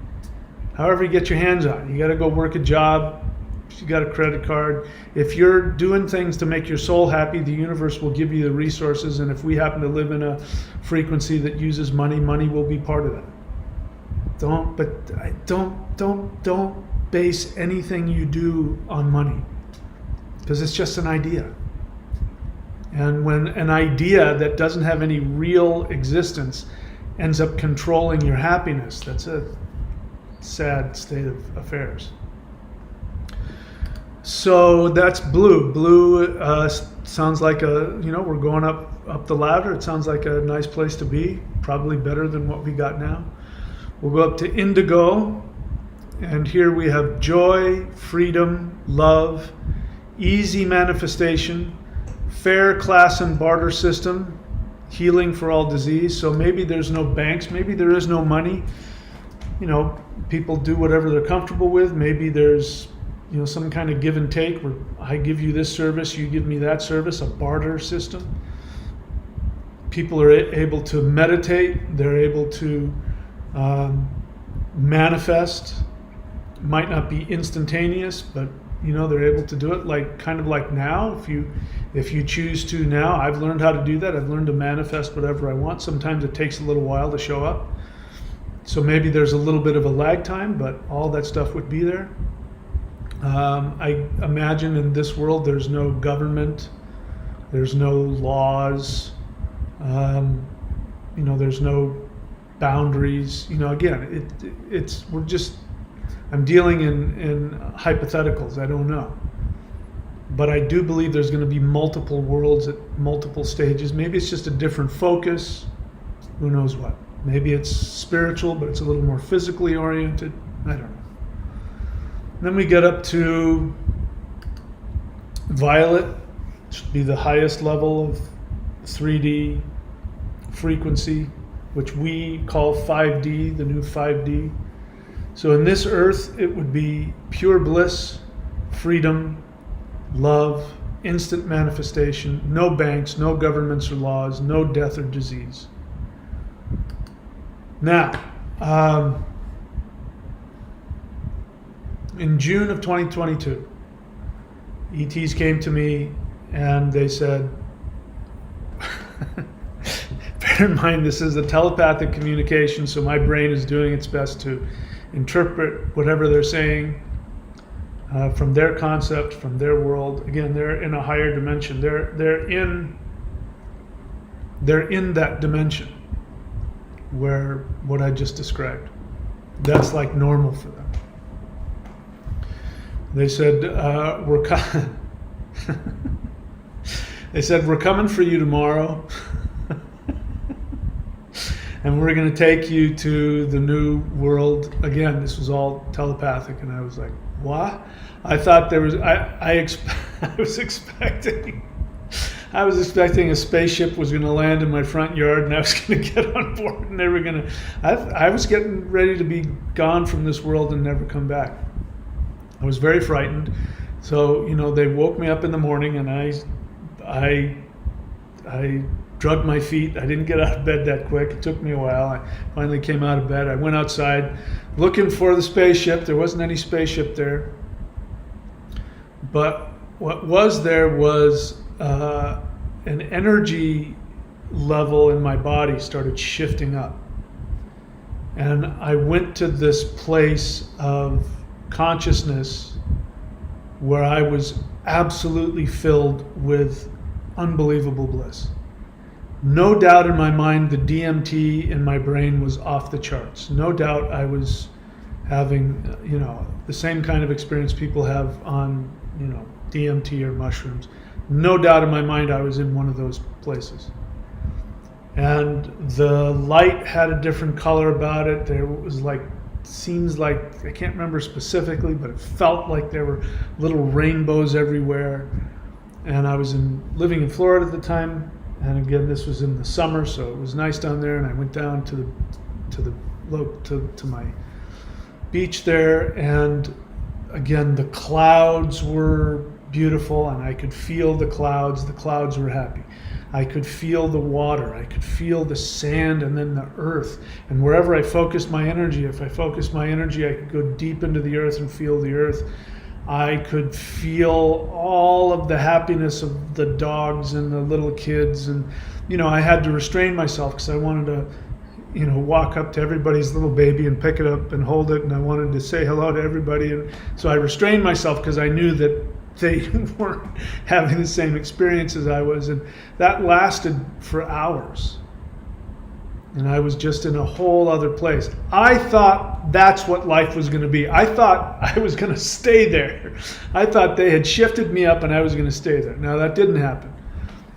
However you get your hands on it. You got to go work a job. If you got a credit card. If you're doing things to make your soul happy, the universe will give you the resources. And if we happen to live in a frequency that uses money, money will be part of that. Don't base anything you do on money, because it's just an idea. And when an idea that doesn't have any real existence ends up controlling your happiness, that's a sad state of affairs. So that's blue. Blue sounds like we're going up the ladder. It sounds like a nice place to be, probably better than what we got now. We'll go up to indigo, and here we have joy, freedom, love, easy manifestation, fair class and barter system, healing for all disease. So maybe there's no banks, maybe there is no money. People do whatever they're comfortable with. Maybe there's some kind of give and take where I give you this service, you give me that service, a barter system. People are able to meditate, they're able to manifest. Might not be instantaneous, but they're able to do it kind of like now. If you choose to now, I've learned how to do that. I've learned to manifest whatever I want. Sometimes it takes a little while to show up. So maybe there's a little bit of a lag time, but all that stuff would be there. I imagine in this world there's no government, there's no laws, there's no boundaries. Again, I'm dealing in hypotheticals. I don't know. But I do believe there's going to be multiple worlds at multiple stages. Maybe it's just a different focus. Who knows what? Maybe it's spiritual, but it's a little more physically oriented. I don't know. Then we get up to violet, should be the highest level of 3D frequency, which we call 5D, the new 5D. So in this earth, it would be pure bliss, freedom, love, instant manifestation, no banks, no governments or laws, no death or disease. Now, in June of 2022, ETs came to me and they said, bear in mind this is a telepathic communication, so my brain is doing its best to interpret whatever they're saying from their concept, from their world. Again, they're in a higher dimension. They're in that dimension where what I just described. That's like normal for them. They said they said we're coming for you tomorrow, and we're going to take you to the new world. Again, this was all telepathic, and I was like, what? I thought there was, I was expecting a spaceship was going to land in my front yard, and I was going to get on board, and they were going to, I was getting ready to be gone from this world and never come back. I was very frightened. So, you know, they woke me up in the morning, and I drugged my feet. I didn't get out of bed that quick. It took me a while. I finally came out of bed. I went outside looking for the spaceship. There wasn't any spaceship there. But what was there was an energy level in my body started shifting up. And I went to this place of consciousness where I was absolutely filled with unbelievable bliss. No doubt in my mind, the DMT in my brain was off the charts. No doubt I was having, you know, the same kind of experience people have on, you know, DMT or mushrooms. No doubt in my mind I was in one of those places. And the light had a different color about it. There was like, seems like, I can't remember specifically, but it felt like there were little rainbows everywhere. And I was living in Florida at the time. And again, this was in the summer, so it was nice down there. And I went down to my beach there, and again, the clouds were beautiful, and I could feel the clouds. The clouds were happy. I could feel the water. I could feel the sand, and then the earth. And wherever I focused my energy, if I focused my energy, I could go deep into the earth and feel the earth. I could feel all of the happiness of the dogs and the little kids. And, you know, I had to restrain myself because I wanted to, you know, walk up to everybody's little baby and pick it up and hold it. And I wanted to say hello to everybody. And so I restrained myself because I knew that they weren't having the same experience as I was. And that lasted for hours. And I was just in a whole other place. I thought that's what life was going to be. I thought I was going to stay there. I thought they had shifted me up and I was going to stay there. Now that didn't happen.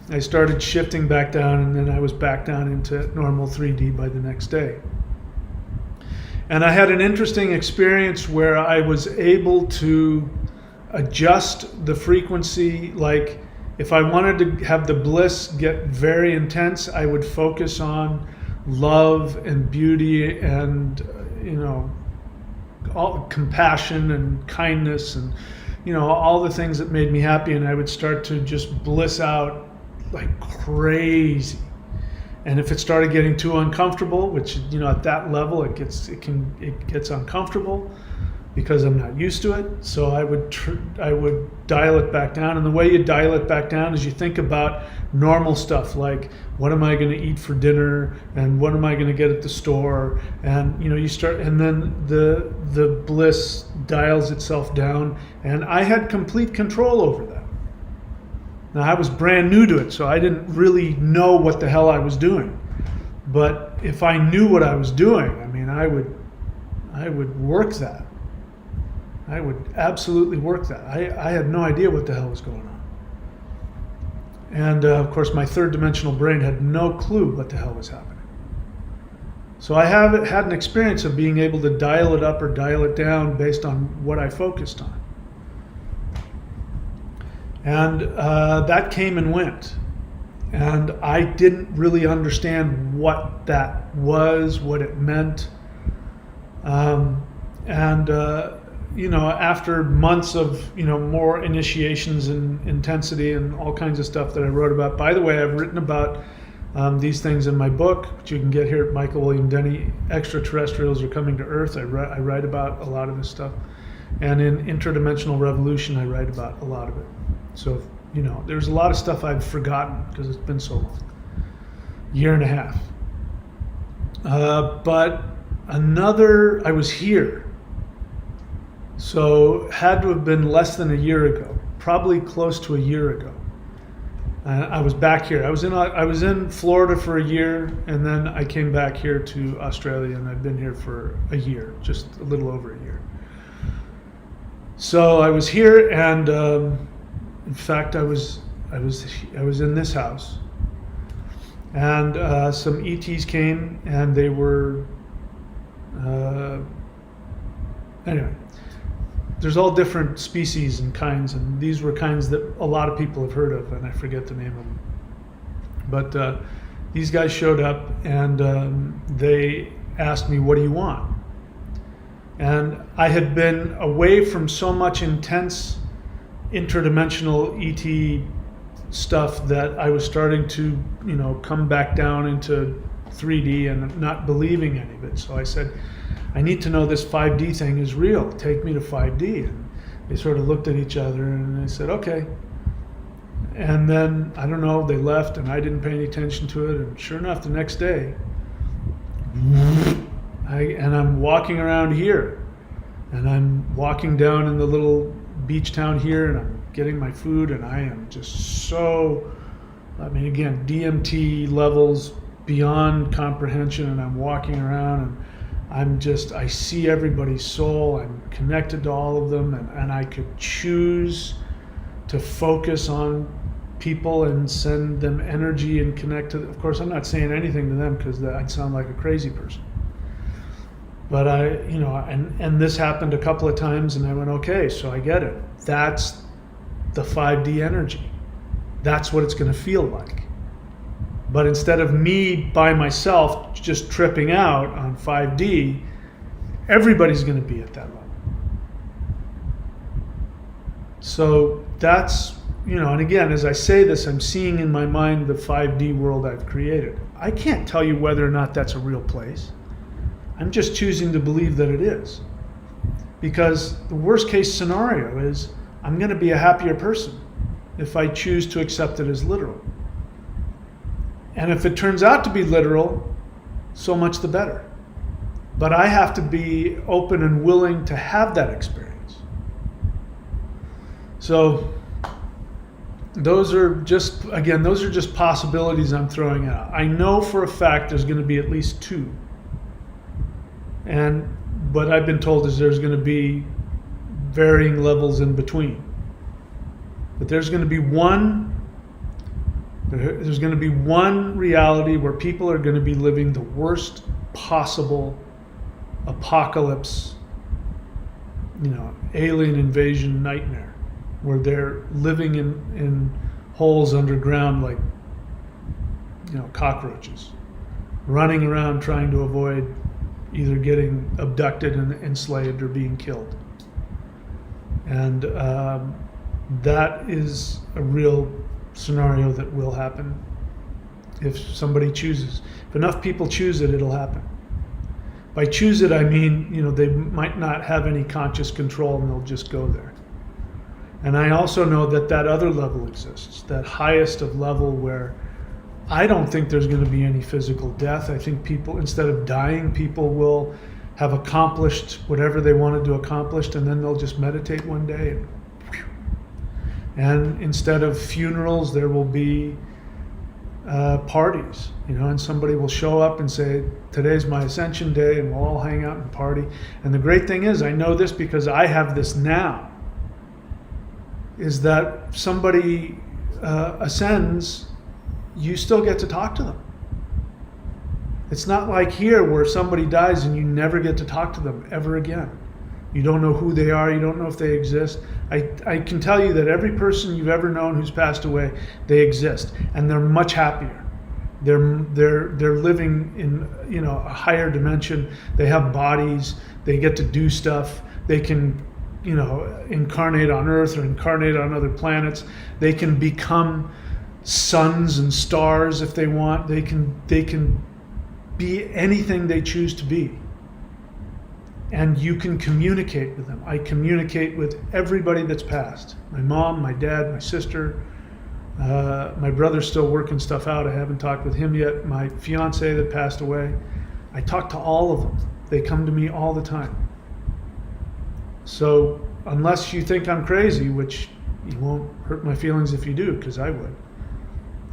I started shifting back down, and then I was back down into normal 3D by the next day. And I had an interesting experience where I was able to adjust the frequency. Like if I wanted to have the bliss get very intense, I would focus on love and beauty and, you know, all compassion and kindness and, you know, all the things that made me happy. And I would start to just bliss out like crazy. And if it started getting too uncomfortable, which, you know, at that level it gets uncomfortable because I'm not used to it. So I would dial it back down. And the way you dial it back down is you think about normal stuff like, what am I going to eat for dinner, and what am I going to get at the store, and, you know, you start, and then the bliss dials itself down, and I had complete control over that. Now I was brand new to it, so I didn't really know what the hell I was doing. But if I knew what I was doing, I mean, I would work that. I would absolutely work that. I had no idea what the hell was going on. And of course, my third dimensional brain had no clue what the hell was happening. So I had an experience of being able to dial it up or dial it down based on what I focused on. And that came and went. And I didn't really understand what that was, what it meant. After months of, more initiations and intensity and all kinds of stuff that I wrote about. By the way, I've written about these things in my book, which you can get here at Michael William Denny, Extraterrestrials Are Coming to Earth. I write about a lot of this stuff. And in Interdimensional Revolution, I write about a lot of it. So, there's a lot of stuff I've forgotten because it's been so long. Year and a half. But I was here. So had to have been less than a year ago, probably close to a year ago. I was back here. I was in Florida for a year, and then I came back here to Australia, and I've been here for a year, just a little over a year. So I was here, and in fact, I was in this house, and some ETs came, and they were anyway. There's all different species and kinds, and these were kinds that a lot of people have heard of, and I forget the name of them. But these guys showed up, and they asked me, "What do you want?" And I had been away from so much intense interdimensional ET stuff that I was starting to, come back down into 3D and not believing any of it. So I said, I need to know this 5D thing is real. Take me to 5D. And they sort of looked at each other and they said, okay. And then, I don't know, they left and I didn't pay any attention to it. And sure enough, the next day, I'm walking around here. And I'm walking down in the little beach town here, and I'm getting my food, and I am just so, again, DMT levels beyond comprehension, and I'm walking around, and I see everybody's soul. I'm connected to all of them, and I could choose to focus on people and send them energy and connect to them. Of course, I'm not saying anything to them because I'd sound like a crazy person. But and this happened a couple of times, and I went, okay, so I get it. That's the 5D energy. That's what it's going to feel like. But instead of me by myself just tripping out on 5D, everybody's going to be at that level. So that's, and again, as I say this, I'm seeing in my mind the 5D world I've created. I can't tell you whether or not that's a real place. I'm just choosing to believe that it is. Because the worst case scenario is I'm going to be a happier person if I choose to accept it as literal. And if it turns out to be literal, so much the better. But I have to be open and willing to have that experience. So those are just possibilities I'm throwing out. I know for a fact there's going to be at least two. And what I've been told is there's going to be varying levels in between. But there's going to be one reality where people are going to be living the worst possible apocalypse, alien invasion nightmare, where they're living in holes underground like, cockroaches, running around trying to avoid either getting abducted and enslaved or being killed. And that is a real scenario that will happen if somebody chooses. If enough people choose it, it'll happen. By choose it, I mean, they might not have any conscious control and they'll just go there. And I also know that other level exists, that highest of level where I don't think there's going to be any physical death. I think people, instead of dying, people will have accomplished whatever they wanted to accomplish, and then they'll just meditate one day. And instead of funerals, there will be parties, and somebody will show up and say, today's my ascension day, and we'll all hang out and party. And the great thing is, I know this because I have this now, is that somebody ascends, you still get to talk to them. It's not like here where somebody dies and you never get to talk to them ever again. You don't know who they are. You don't know if they exist. I can tell you that every person you've ever known who's passed away, they exist, and they're much happier. They're living in a higher dimension. They have bodies. They get to do stuff. They can incarnate on Earth or incarnate on other planets. They can become suns and stars if they want. They can be anything they choose to be. And you can communicate with them. I communicate with everybody that's passed. My mom, my dad, my sister. My brother's still working stuff out. I haven't talked with him yet. My fiance that passed away. I talk to all of them. They come to me all the time. So unless you think I'm crazy, which you won't hurt my feelings if you do, because I would.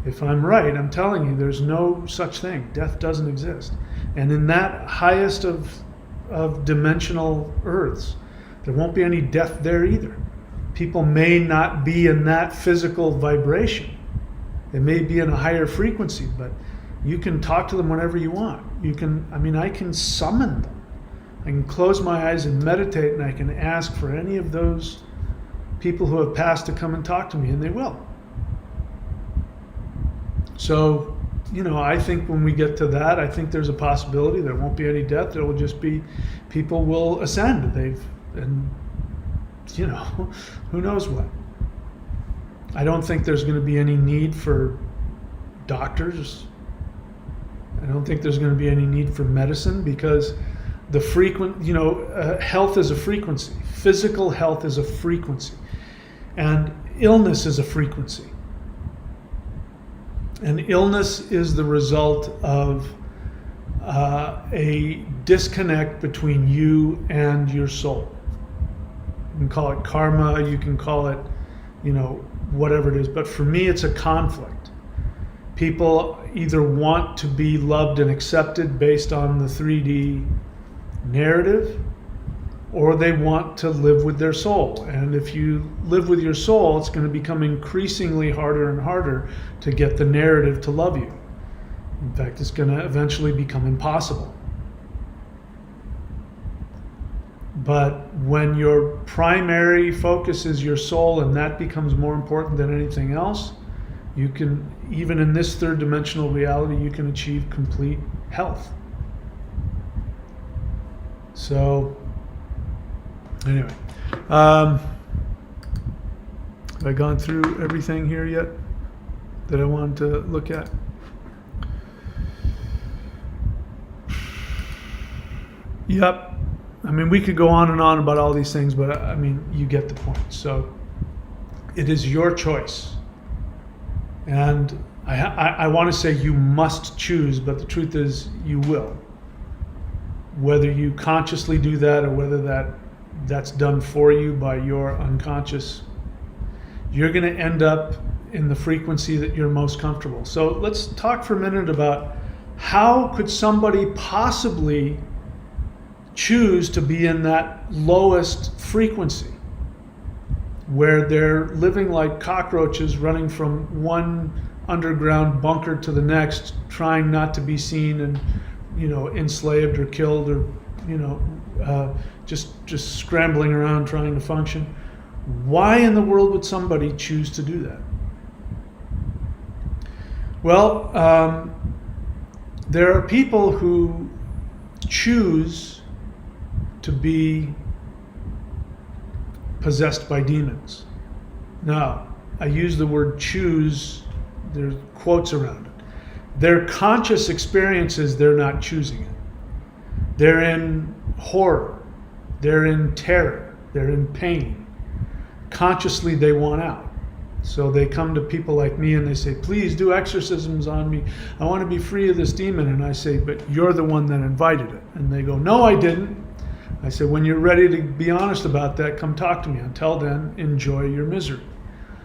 If I'm right, I'm telling you, there's no such thing. Death doesn't exist. And in that highest of dimensional earths, there won't be any death there either. People may not be in that physical vibration. They may be in a higher frequency, but you can talk to them whenever you want. I can summon them. I can close my eyes and meditate, and I can ask for any of those people who have passed to come and talk to me, and they will. So, I think when we get to that, I think there's a possibility there won't be any death. There will just be, people will ascend. Who knows what. I don't think there's going to be any need for doctors. I don't think there's going to be any need for medicine, because health is a frequency. Physical health is a frequency. And illness is a frequency. And illness is the result of a disconnect between you and your soul. You can call it karma, you can call it, whatever it is. But for me, it's a conflict. People either want to be loved and accepted based on the 3D narrative, or they want to live with their soul. And if you live with your soul, it's going to become increasingly harder and harder to get the narrative to love you. In fact, it's going to eventually become impossible. But when your primary focus is your soul, and that becomes more important than anything else, you can, even in this third dimensional reality, you can achieve complete health. So, anyway, have I gone through everything here yet that I wanted to look at? Yep. We could go on and on about all these things, but you get the point. So it is your choice. And I want to say you must choose, but the truth is you will. Whether you consciously do that or whether that's done for you by your unconscious, you're going to end up in the frequency that you're most comfortable. So let's talk for a minute about how could somebody possibly choose to be in that lowest frequency where they're living like cockroaches running from one underground bunker to the next, trying not to be seen and enslaved or killed, or just scrambling around trying to function. Why in the world would somebody choose to do that? Well, there are people who choose to be possessed by demons. Now, I use the word choose, there's quotes around it. Their conscious experiences, they're not choosing it. They're in horror, they're in terror, they're in pain. Consciously, they want out. So they come to people like me and they say, please do exorcisms on me. I want to be free of this demon. And I say, but you're the one that invited it. And they go, no, I didn't. I said, when you're ready to be honest about that, come talk to me. Until then, enjoy your misery.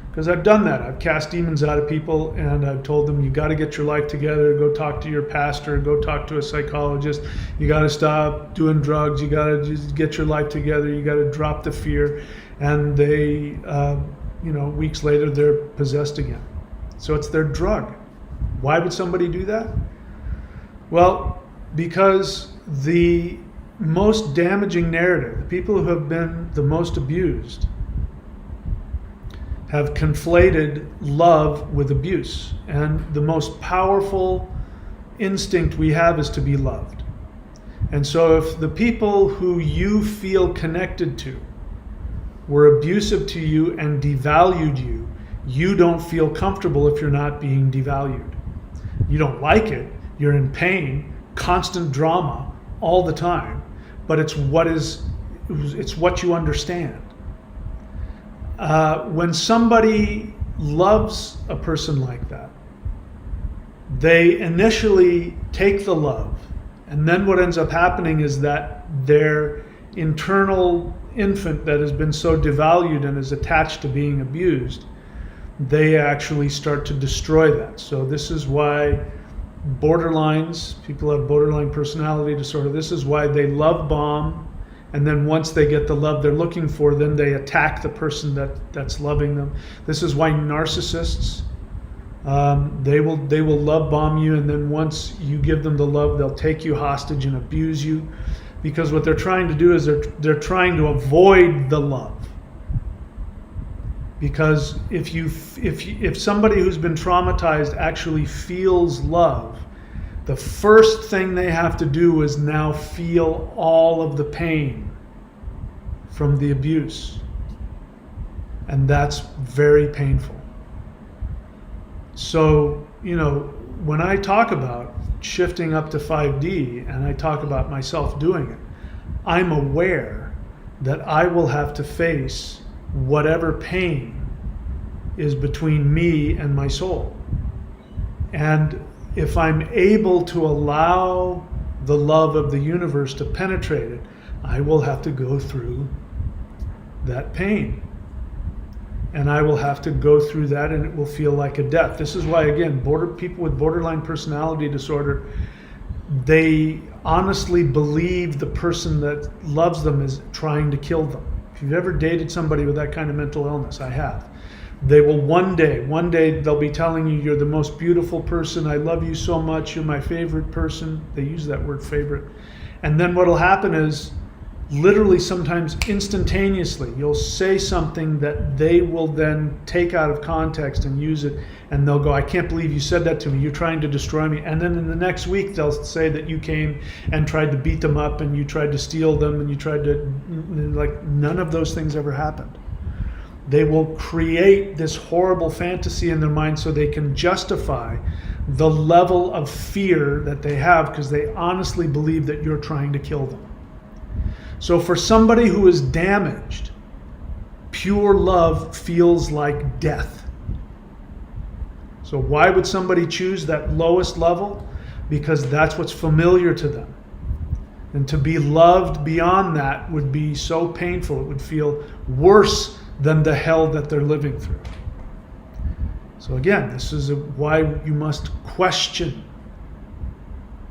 Because I've done that. I've cast demons out of people and I've told them, you got to get your life together. Go talk to your pastor. Go talk to a psychologist. You got to stop doing drugs. You got to just get your life together. You got to drop the fear. And they, weeks later, they're possessed again. So it's their drug. Why would somebody do that? Well, because the most damaging narrative, the people who have been the most abused, have conflated love with abuse. And the most powerful instinct we have is to be loved. And so if the people who you feel connected to were abusive to you and devalued you, you don't feel comfortable if you're not being devalued. You don't like it, you're in pain, constant drama all the time, but it's what you understand. When somebody loves a person like that, they initially take the love, and then what ends up happening is that their internal infant that has been so devalued and is attached to being abused, they actually start to destroy that. So this is why people have borderline personality disorder. This is why they love bomb, and then once they get the love they're looking for, then they attack the person that's loving them. This is why narcissists, they will love bomb you, and then once you give them the love, they'll take you hostage and abuse you, because what they're trying to do is they're trying to avoid the love. Because if somebody who's been traumatized actually feels love, the first thing they have to do is now feel all of the pain from the abuse. And that's very painful. So, when I talk about shifting up to 5D and I talk about myself doing it, I'm aware that I will have to face whatever pain is between me and my soul. And if I'm able to allow the love of the universe to penetrate it, I will have to go through that pain. And I will have to go through that, and it will feel like a death. This is why, again, people with borderline personality disorder, they honestly believe the person that loves them is trying to kill them. If you've ever dated somebody with that kind of mental illness, I have. They will one day they'll be telling you, you're the most beautiful person, I love you so much, you're my favorite person. They use that word favorite. And then what'll happen is, literally sometimes instantaneously, you'll say something that they will then take out of context and use it, and they'll go, I can't believe you said that to me, you're trying to destroy me. And then in the next week they'll say that you came and tried to beat them up, and you tried to steal them, and you tried to, none of those things ever happened. They will create this horrible fantasy in their mind so they can justify the level of fear that they have, because they honestly believe that you're trying to kill them. So for somebody who is damaged, pure love feels like death. So why would somebody choose that lowest level? Because that's what's familiar to them. And to be loved beyond that would be so painful. It would feel worse than the hell that they're living through. So again, this is why you must question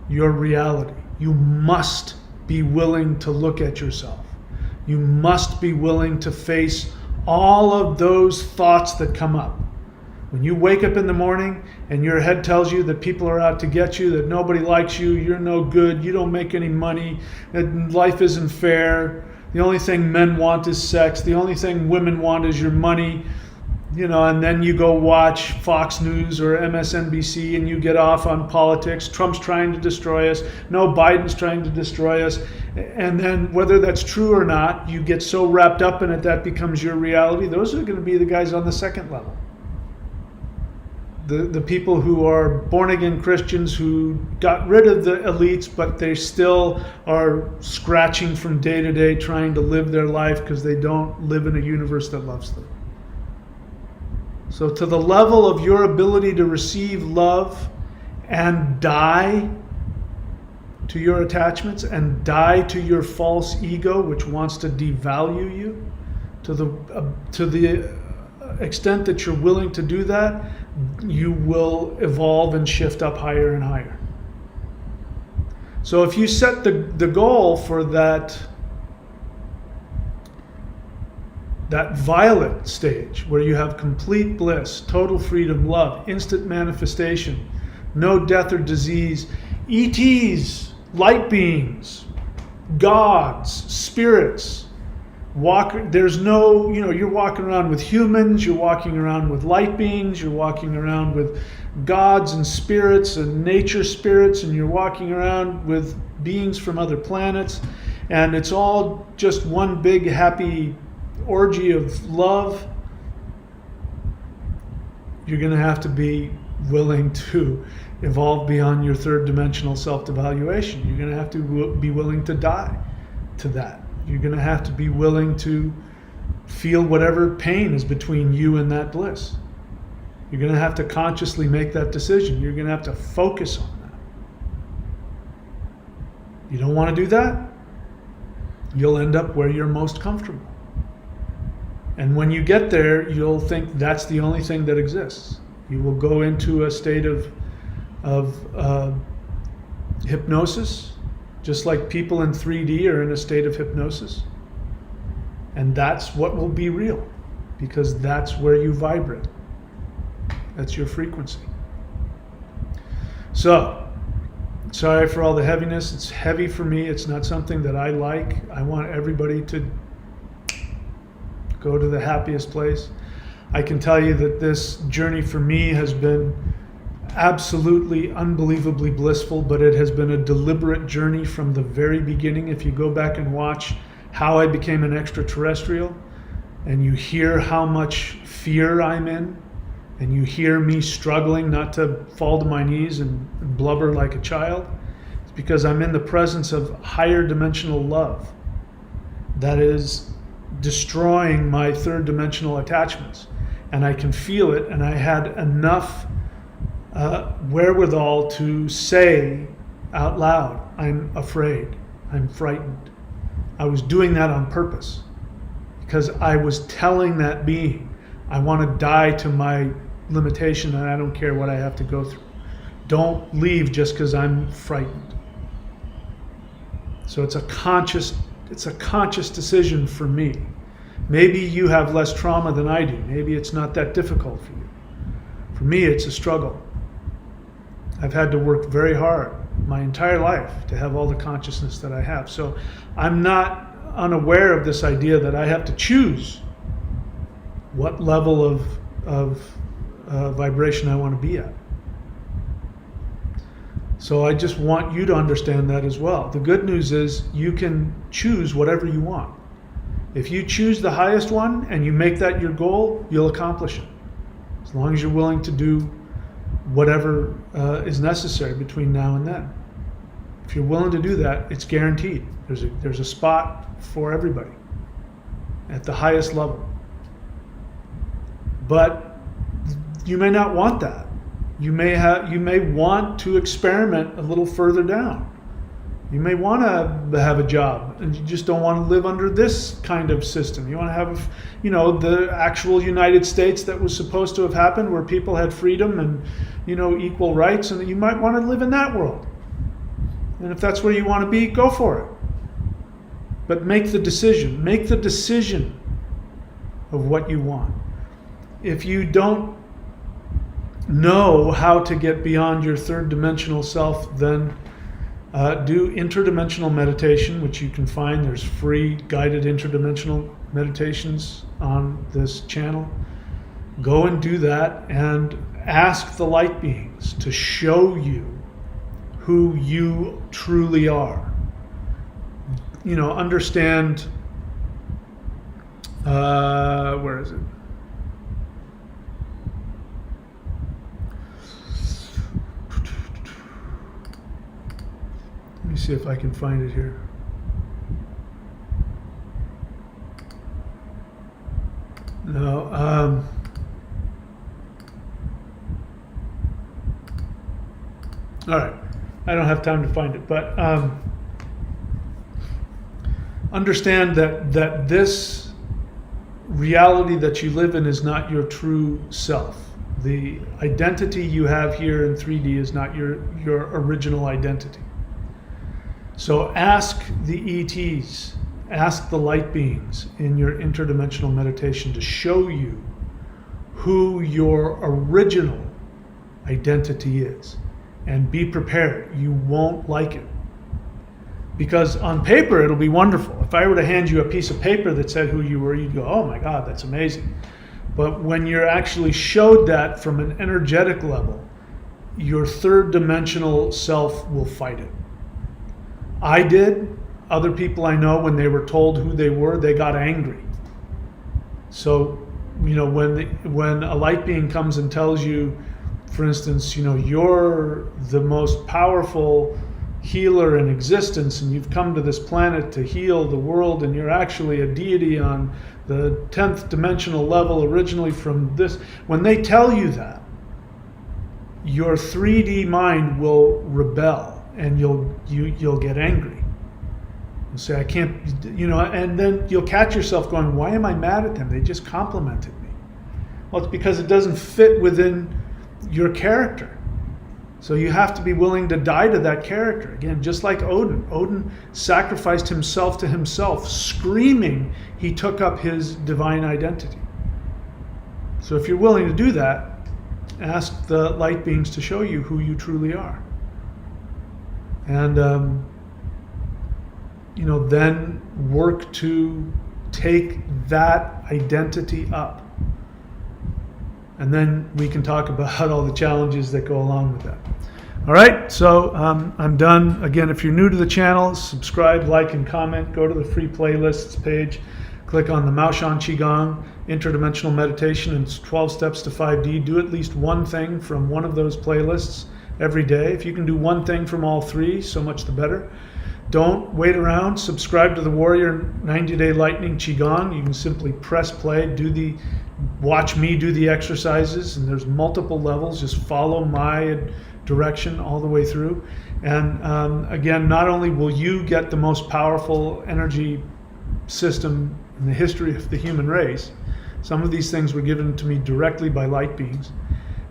your reality. You must be willing to look at yourself. You must be willing to face all of those thoughts that come up. When you wake up in the morning and your head tells you that people are out to get you, that nobody likes you, you're no good, you don't make any money, that life isn't fair, the only thing men want is sex, the only thing women want is your money, and then you go watch Fox News or MSNBC and you get off on politics. Trump's trying to destroy us. No, Biden's trying to destroy us. And then whether that's true or not, you get so wrapped up in it that becomes your reality. Those are going to be the guys on the second level. The people who are born-again Christians who got rid of the elites, but they still are scratching from day to day trying to live their life because they don't live in a universe that loves them. So to the level of your ability to receive love and die to your attachments and die to your false ego, which wants to devalue you, to the extent that you're willing to do that, you will evolve and shift up higher and higher. So if you set the goal for that violet stage where you have complete bliss, total freedom, love, instant manifestation, no death or disease, ETs, light beings, gods, spirits. There's no, you're walking around with humans, you're walking around with light beings, you're walking around with gods and spirits and nature spirits, and you're walking around with beings from other planets, and it's all just one big happy orgy of love. You're going to have to be willing to evolve beyond your third dimensional self-evaluation. You're going to have to be willing to die to that. You're going to have to be willing to feel whatever pain is between you and that bliss. You're going to have to consciously make that decision. You're going to have to focus on that. You don't want to do that? You'll end up where you're most comfortable. And when you get there, you'll think that's the only thing that exists. You will go into a state of hypnosis, just like people in 3D are in a state of hypnosis. And that's what will be real, because that's where you vibrate. That's your frequency. So, sorry for all the heaviness. It's heavy for me. It's not something that I like. I want everybody to go to the happiest place. I can tell you that this journey for me has been absolutely unbelievably blissful, but it has been a deliberate journey from the very beginning. If you go back and watch how I became an extraterrestrial, and you hear how much fear I'm in, and you hear me struggling not to fall to my knees and blubber like a child, it's because I'm in the presence of higher dimensional love that is destroying my third dimensional attachments. And I can feel it, and I had enough wherewithal to say out loud, I'm afraid, I'm frightened. I was doing that on purpose because I was telling that being, I want to die to my limitation and I don't care what I have to go through. Don't leave just because I'm frightened. So it's a conscious decision for me. Maybe you have less trauma than I do. Maybe it's not that difficult for you. For me, it's a struggle. I've had to work very hard my entire life to have all the consciousness that I have. So I'm not unaware of this idea that I have to choose what level of vibration I want to be at. So I just want you to understand that as well. The good news is you can choose whatever you want. If you choose the highest one and you make that your goal, you'll accomplish it. As long as you're willing to do whatever is necessary between now and then. If you're willing to do that, it's guaranteed. There's a spot for everybody at the highest level. But you may not want that. You may want to experiment a little further down. You may want to have a job and you just don't want to live under this kind of system. You want to have, the actual United States that was supposed to have happened where people had freedom and, equal rights, and you might want to live in that world. And if that's where you want to be, go for it. But make the decision. Make the decision of what you want. If you don't know how to get beyond your third dimensional self, then do interdimensional meditation, which you can find. There's free guided interdimensional meditations on this channel. Go and do that and ask the light beings to show you who you truly are. Understand, where is it? Let me see if I can find it here. No. All right. I don't have time to find it, but understand that this reality that you live in is not your true self. The identity you have here in 3D is not your original identity. So ask the ETs, ask the light beings in your interdimensional meditation to show you who your original identity is. And be prepared. You won't like it. Because on paper, it'll be wonderful. If I were to hand you a piece of paper that said who you were, you'd go, oh my God, that's amazing. But when you're actually showed that from an energetic level, your third dimensional self will fight it. I did. Other people I know, when they were told who they were, they got angry. So, you know, when a light being comes and tells you, for instance, you know, you're the most powerful healer in existence and you've come to this planet to heal the world and you're actually a deity on the 10th dimensional level originally from this, when they tell you that, your 3D mind will rebel and you'll get angry. You'll say, I can't, you know, and then you'll catch yourself going, why am I mad at them? They just complimented me. Well, it's because it doesn't fit within your character. So you have to be willing to die to that character. Again, just like Odin. Odin sacrificed himself to himself, screaming he took up his divine identity. So if you're willing to do that, ask the light beings to show you who you truly are. And, you know, then work to take that identity up. And then we can talk about all the challenges that go along with that. All right, so I'm done. Again, if you're new to the channel, subscribe, like, and comment. Go to the free playlists page. Click on the Maoshan Qigong, Interdimensional Meditation, and 12 Steps to 5D. Do at least one thing from one of those playlists every day. If you can do one thing from all three, so much the better. Don't wait around. Subscribe to the Warrior 90-Day Lightning Qigong. You can simply press play, watch me do the exercises, and there's multiple levels. Just follow my direction all the way through. And again, not only will you get the most powerful energy system in the history of the human race, some of these things were given to me directly by light beings.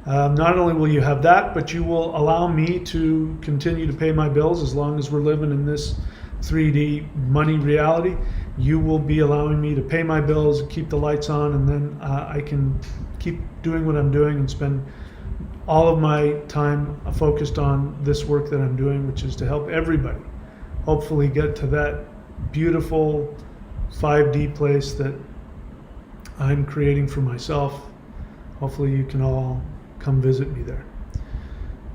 Not only will you have that, but you will allow me to continue to pay my bills as long as we're living in this 3D money reality. You will be allowing me to pay my bills, keep the lights on, and then I can keep doing what I'm doing and spend all of my time focused on this work that I'm doing, which is to help everybody hopefully get to that beautiful 5D place that I'm creating for myself. Hopefully you can all come visit me there.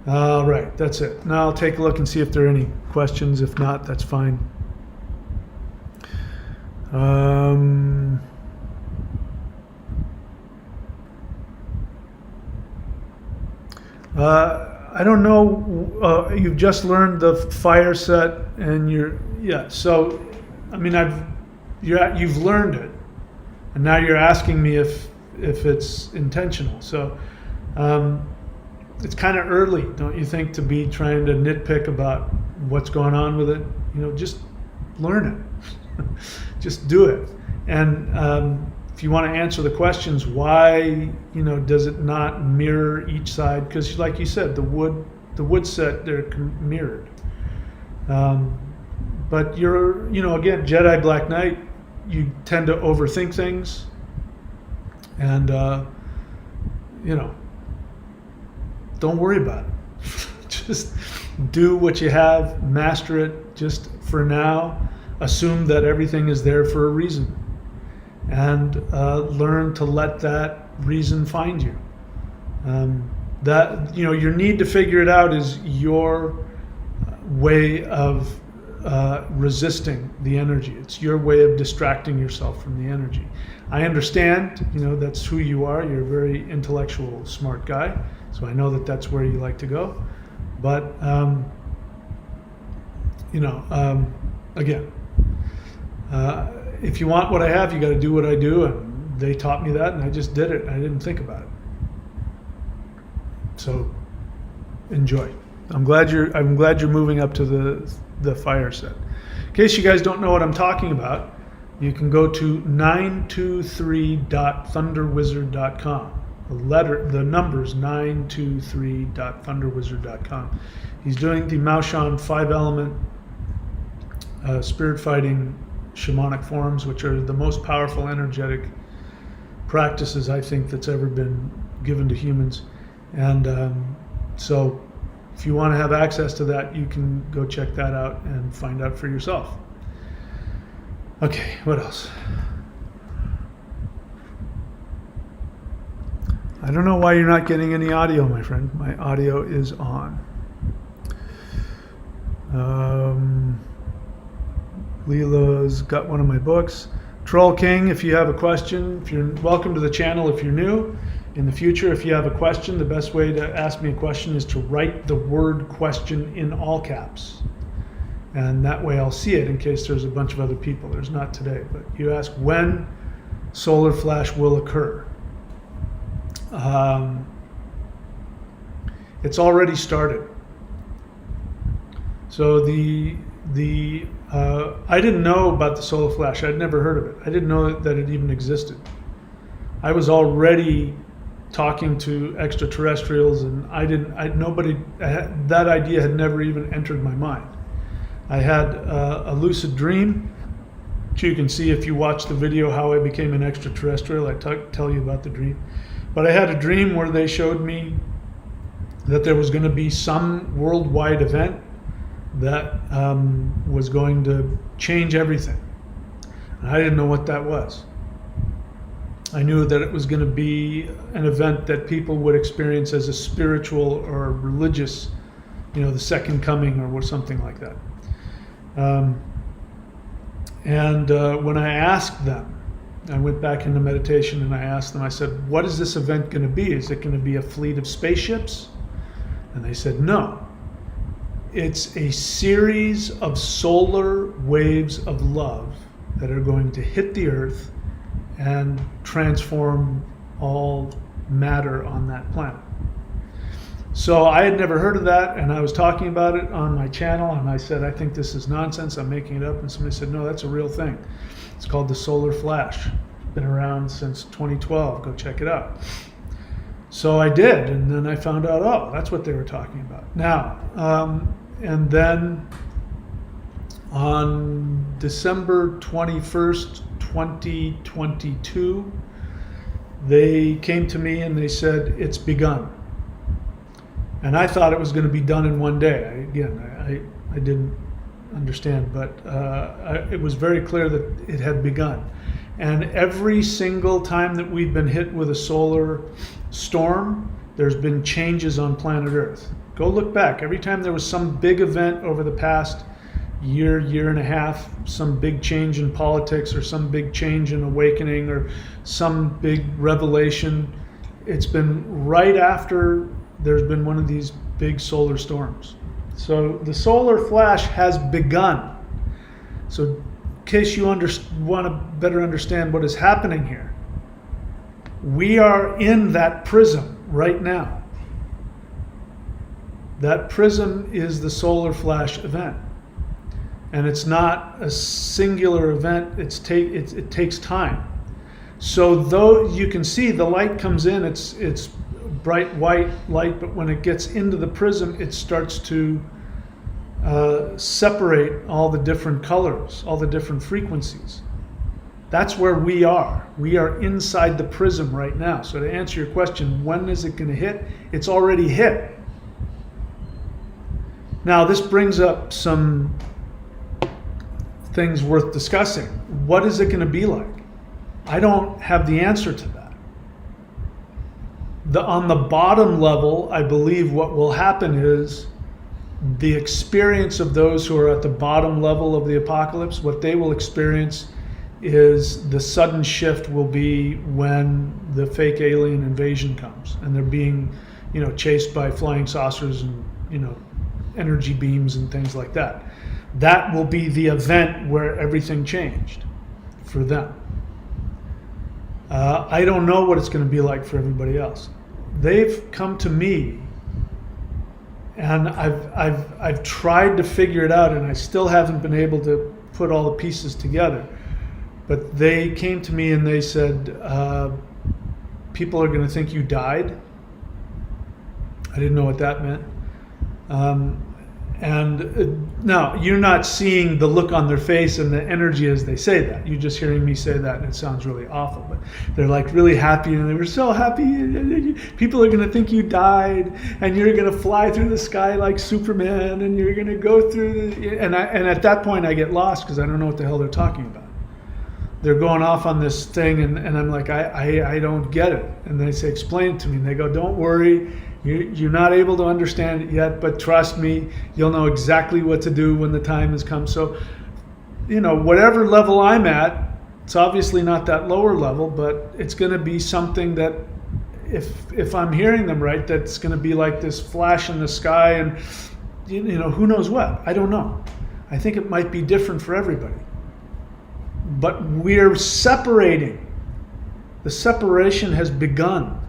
All right, that's it. Now I'll take a look and see if there are any questions. If not, that's fine. I don't know, you've just learned the fire set and so, I mean, you've learned it, and now you're asking me if it's intentional. So it's kind of early, don't you think, to be trying to nitpick about what's going on with it? You know, just learn it. Just do it. And if you want to answer the questions, why, you know, does it not mirror each side? Because like you said, the wood set, they're mirrored. But you're, you know, again, Jedi Black Knight, you tend to overthink things. And, you know, don't worry about it. Just do what you have, master it. Just for now, assume that everything is there for a reason. And learn to let that reason find you. That, you know, your need to figure it out is your way of resisting the energy. It's your way of distracting yourself from the energy. I understand, you know, that's who you are. You're a very intellectual, smart guy. So I know that that's where you like to go. But, you know, again, if you want what I have, you got to do what I do, and they taught me that, and I just did it. I didn't think about it. So, enjoy. I'm glad you're moving up to the fire set. In case you guys don't know what I'm talking about, you can go to 923.thunderwizard.com. The number's 923.thunderwizard.com. He's doing the Maoshan 5-element spirit fighting shamanic forms, which are the most powerful energetic practices I think that's ever been given to humans. And so if you want to have access to that, you can go check that out and find out for yourself. Okay, what else? I don't know why you're not getting any audio, my friend. My audio is on. Leela's got one of my books. Troll King, if you have a question, if you're welcome to the channel if you're new. In the future, if you have a question, the best way to ask me a question is to write the word question in all caps. And that way I'll see it in case there's a bunch of other people. There's not today, but you ask when solar flash will occur. It's already started. So I didn't know about the solar flash. I'd never heard of it. I didn't know that it even existed. I was already talking to extraterrestrials, and that idea had never even entered my mind. I had a lucid dream, which you can see if you watch the video how I became an extraterrestrial. I tell you about the dream. But I had a dream where they showed me that there was going to be some worldwide event that was going to change everything. And I didn't know what that was. I knew that it was going to be an event that people would experience as a spiritual or religious, the second coming or something like that. When I asked them, I went back into meditation and I asked them, I said, what is this event going to be? Is it going to be a fleet of spaceships? And they said, no. It's a series of solar waves of love that are going to hit the earth and transform all matter on that planet. So I had never heard of that, and I was talking about it on my channel, and I said, I think this is nonsense, I'm making it up. And somebody said, no, that's a real thing. It's called the solar flash. It's been around since 2012. Go check it out. So I did, and then I found out, oh, that's what they were talking about. Now, and then on December 21st, 2022, they came to me and they said, it's begun. And I thought it was going to be done in one day. I didn't understand, but it was very clear that it had begun. And every single time that we've been hit with a solar storm, there's been changes on planet Earth. Go look back. Every time there was some big event over the past year and a half, some big change in politics or some big change in awakening or some big revelation, it's been right after there's been one of these big solar storms. So the solar flash has begun. So in case you want to better understand what is happening here, we are in that prism right now. That prism is the solar flash event. And it's not a singular event, it takes time. So though you can see the light comes in, it's bright white light, but when it gets into the prism, it starts to separate all the different colors, all the different frequencies. That's where we are. We are inside the prism right now. So to answer your question, when is it going to hit? It's already hit. Now this brings up some things worth discussing. What is it going to be like? I don't have the answer to that. On the bottom level, I believe what will happen is the experience of those who are at the bottom level of the apocalypse, what they will experience is the sudden shift will be when the fake alien invasion comes and they're being, chased by flying saucers and, energy beams and things like that. That will be the event where everything changed for them. I don't know what it's going to be like for everybody else. They've come to me, and I've tried to figure it out, and I still haven't been able to put all the pieces together. But they came to me and they said, people are going to think you died. I didn't know what that meant. And now you're not seeing the look on their face and the energy as they say that. You're just hearing me say that, and it sounds really awful. But they're like really happy, and they were so happy. People are going to think you died, and you're going to fly through the sky like Superman, and you're going to go through the. And at that point, I get lost because I don't know what the hell they're talking about. They're going off on this thing, and I'm like, I don't get it. And they say, explain it to me. And they go, don't worry. You're not able to understand it yet, but trust me, you'll know exactly what to do when the time has come. So, whatever level I'm at, it's obviously not that lower level, but it's going to be something that, if I'm hearing them right, that's going to be like this flash in the sky, and who knows what? I don't know. I think it might be different for everybody. But we're separating. The separation has begun.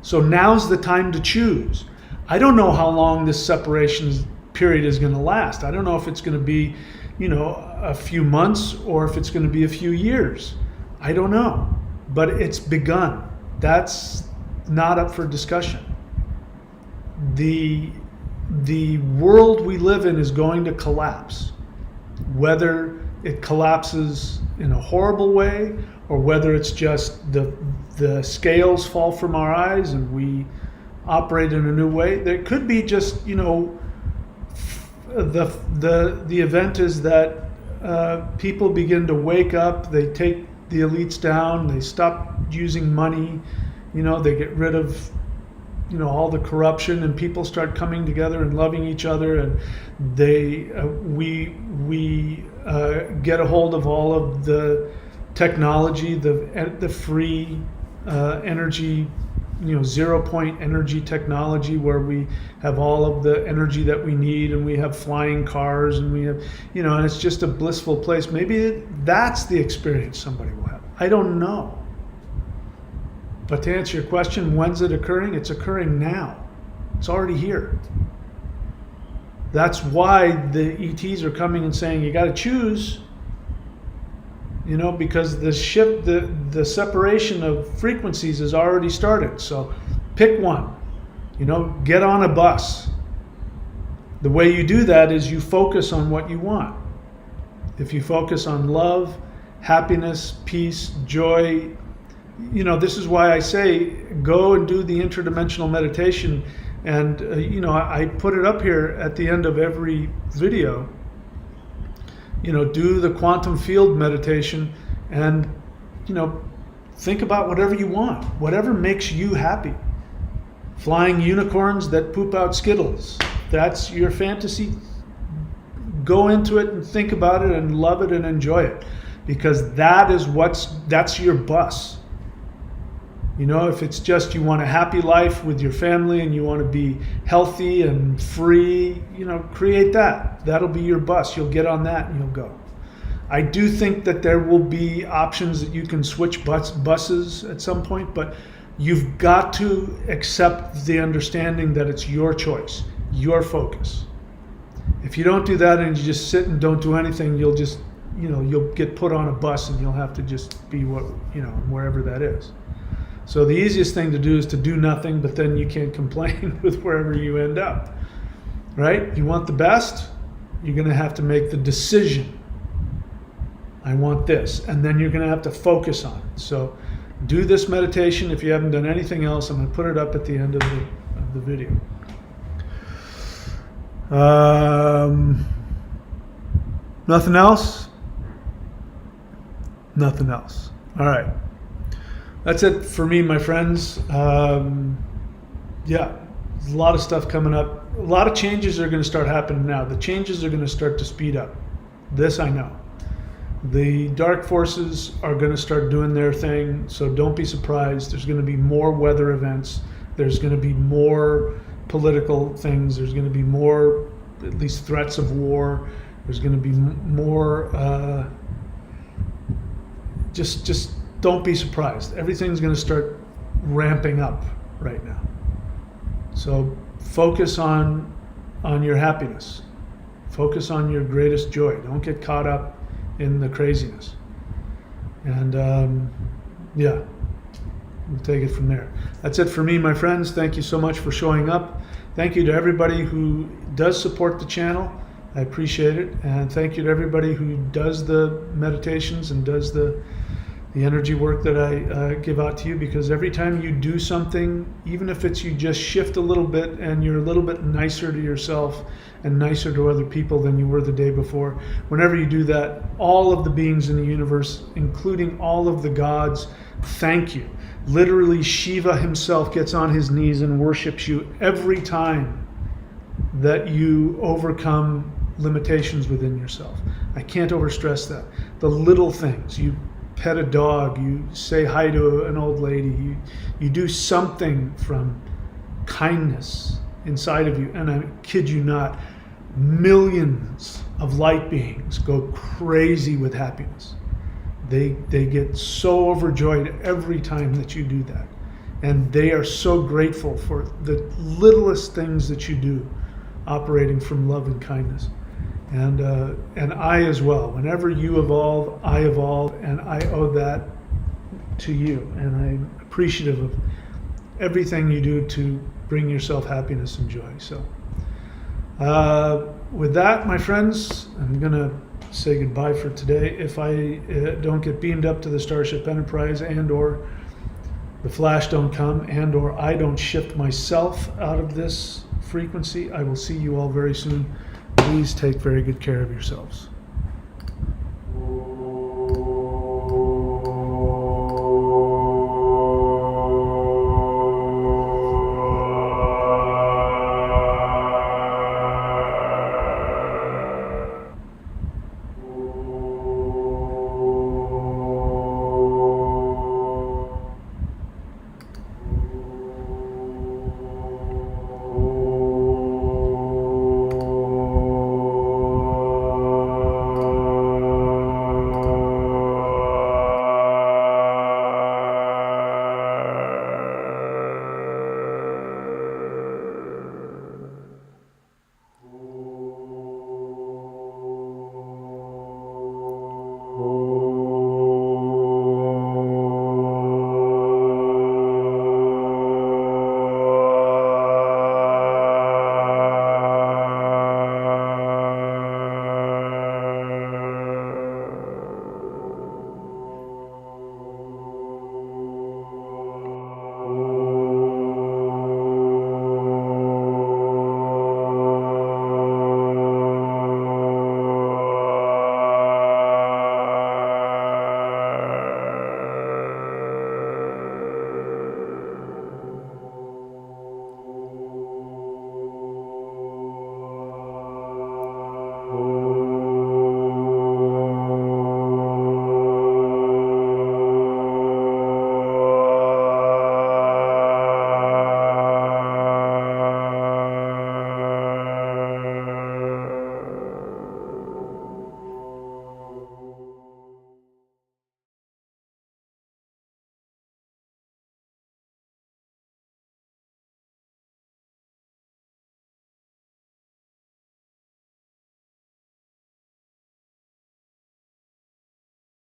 So now's the time to choose. I don't know how long this separation period is going to last. I don't know if it's going to be, a few months or if it's going to be a few years. I don't know. But it's begun. That's not up for discussion. The world we live in is going to collapse. Whether it collapses in a horrible way or whether it's just the scales fall from our eyes and we operate in a new way. There could be just, the event is that people begin to wake up, they take the elites down, they stop using money, they get rid of, all the corruption, and people start coming together and loving each other, and we get a hold of all of the technology, the free energy, 0 point energy technology, where we have all of the energy that we need, and we have flying cars, and we have, and it's just a blissful place. Maybe that's the experience somebody will have. I don't know. But to answer your question, when's it occurring? It's occurring now. It's already here. That's why the ETs are coming and saying, you got to choose. Because the separation of frequencies has already started. So pick one, get on a bus. The way you do that is you focus on what you want. If you focus on love, happiness, peace, joy, this is why I say go and do the interdimensional meditation. And, I put it up here at the end of every video. Do the quantum field meditation and, think about whatever you want, whatever makes you happy. Flying unicorns that poop out Skittles. That's your fantasy. Go into it and think about it and love it and enjoy it, because that's your bus. If it's just you want a happy life with your family and you want to be healthy and free, create that. That'll be your bus. You'll get on that and you'll go. I do think that there will be options that you can switch buses at some point, but you've got to accept the understanding that it's your choice, your focus. If you don't do that and you just sit and don't do anything, you'll just, you'll get put on a bus and you'll have to just be wherever that is. So the easiest thing to do is to do nothing, but then you can't complain with wherever you end up, right? You want the best, you're going to have to make the decision. I want this, and then you're going to have to focus on it. So do this meditation. If you haven't done anything else, I'm going to put it up at the end of the video. Nothing else? Nothing else. All right. That's it for me, my friends. There's a lot of stuff coming up. A lot of changes are going to start happening now. The changes are going to start to speed up. This I know. The dark forces are going to start doing their thing, so don't be surprised. There's going to be more weather events. There's going to be more political things. There's going to be more, at least, threats of war. There's going to be more, just don't be surprised. Everything's going to start ramping up right now. So focus on your happiness. Focus on your greatest joy. Don't get caught up in the craziness. And we'll take it from there. That's it for me, my friends. Thank you so much for showing up. Thank you to everybody who does support the channel. I appreciate it. And thank you to everybody who does the meditations and does the energy work that I give out to you, because every time you do something, even if it's you just shift a little bit and you're a little bit nicer to yourself and nicer to other people than you were the day before, whenever you do that, all of the beings in the universe, including all of the gods, thank you. Literally, Shiva himself gets on his knees and worships you every time that you overcome limitations within yourself. I can't overstress that. The little things, you pet a dog, you say hi to an old lady, you do something from kindness inside of you, and I kid you not, millions of light beings go crazy with happiness. They get so overjoyed every time that you do that, and they are so grateful for the littlest things that you do, operating from love and kindness. And I as well. Whenever you evolve, I evolve, and I owe that to you. And I'm appreciative of everything you do to bring yourself happiness and joy. So with that, my friends, I'm going to say goodbye for today. If I don't get beamed up to the Starship Enterprise, and or the flash don't come, and or I don't shift myself out of this frequency, I will see you all very soon. Please take very good care of yourselves.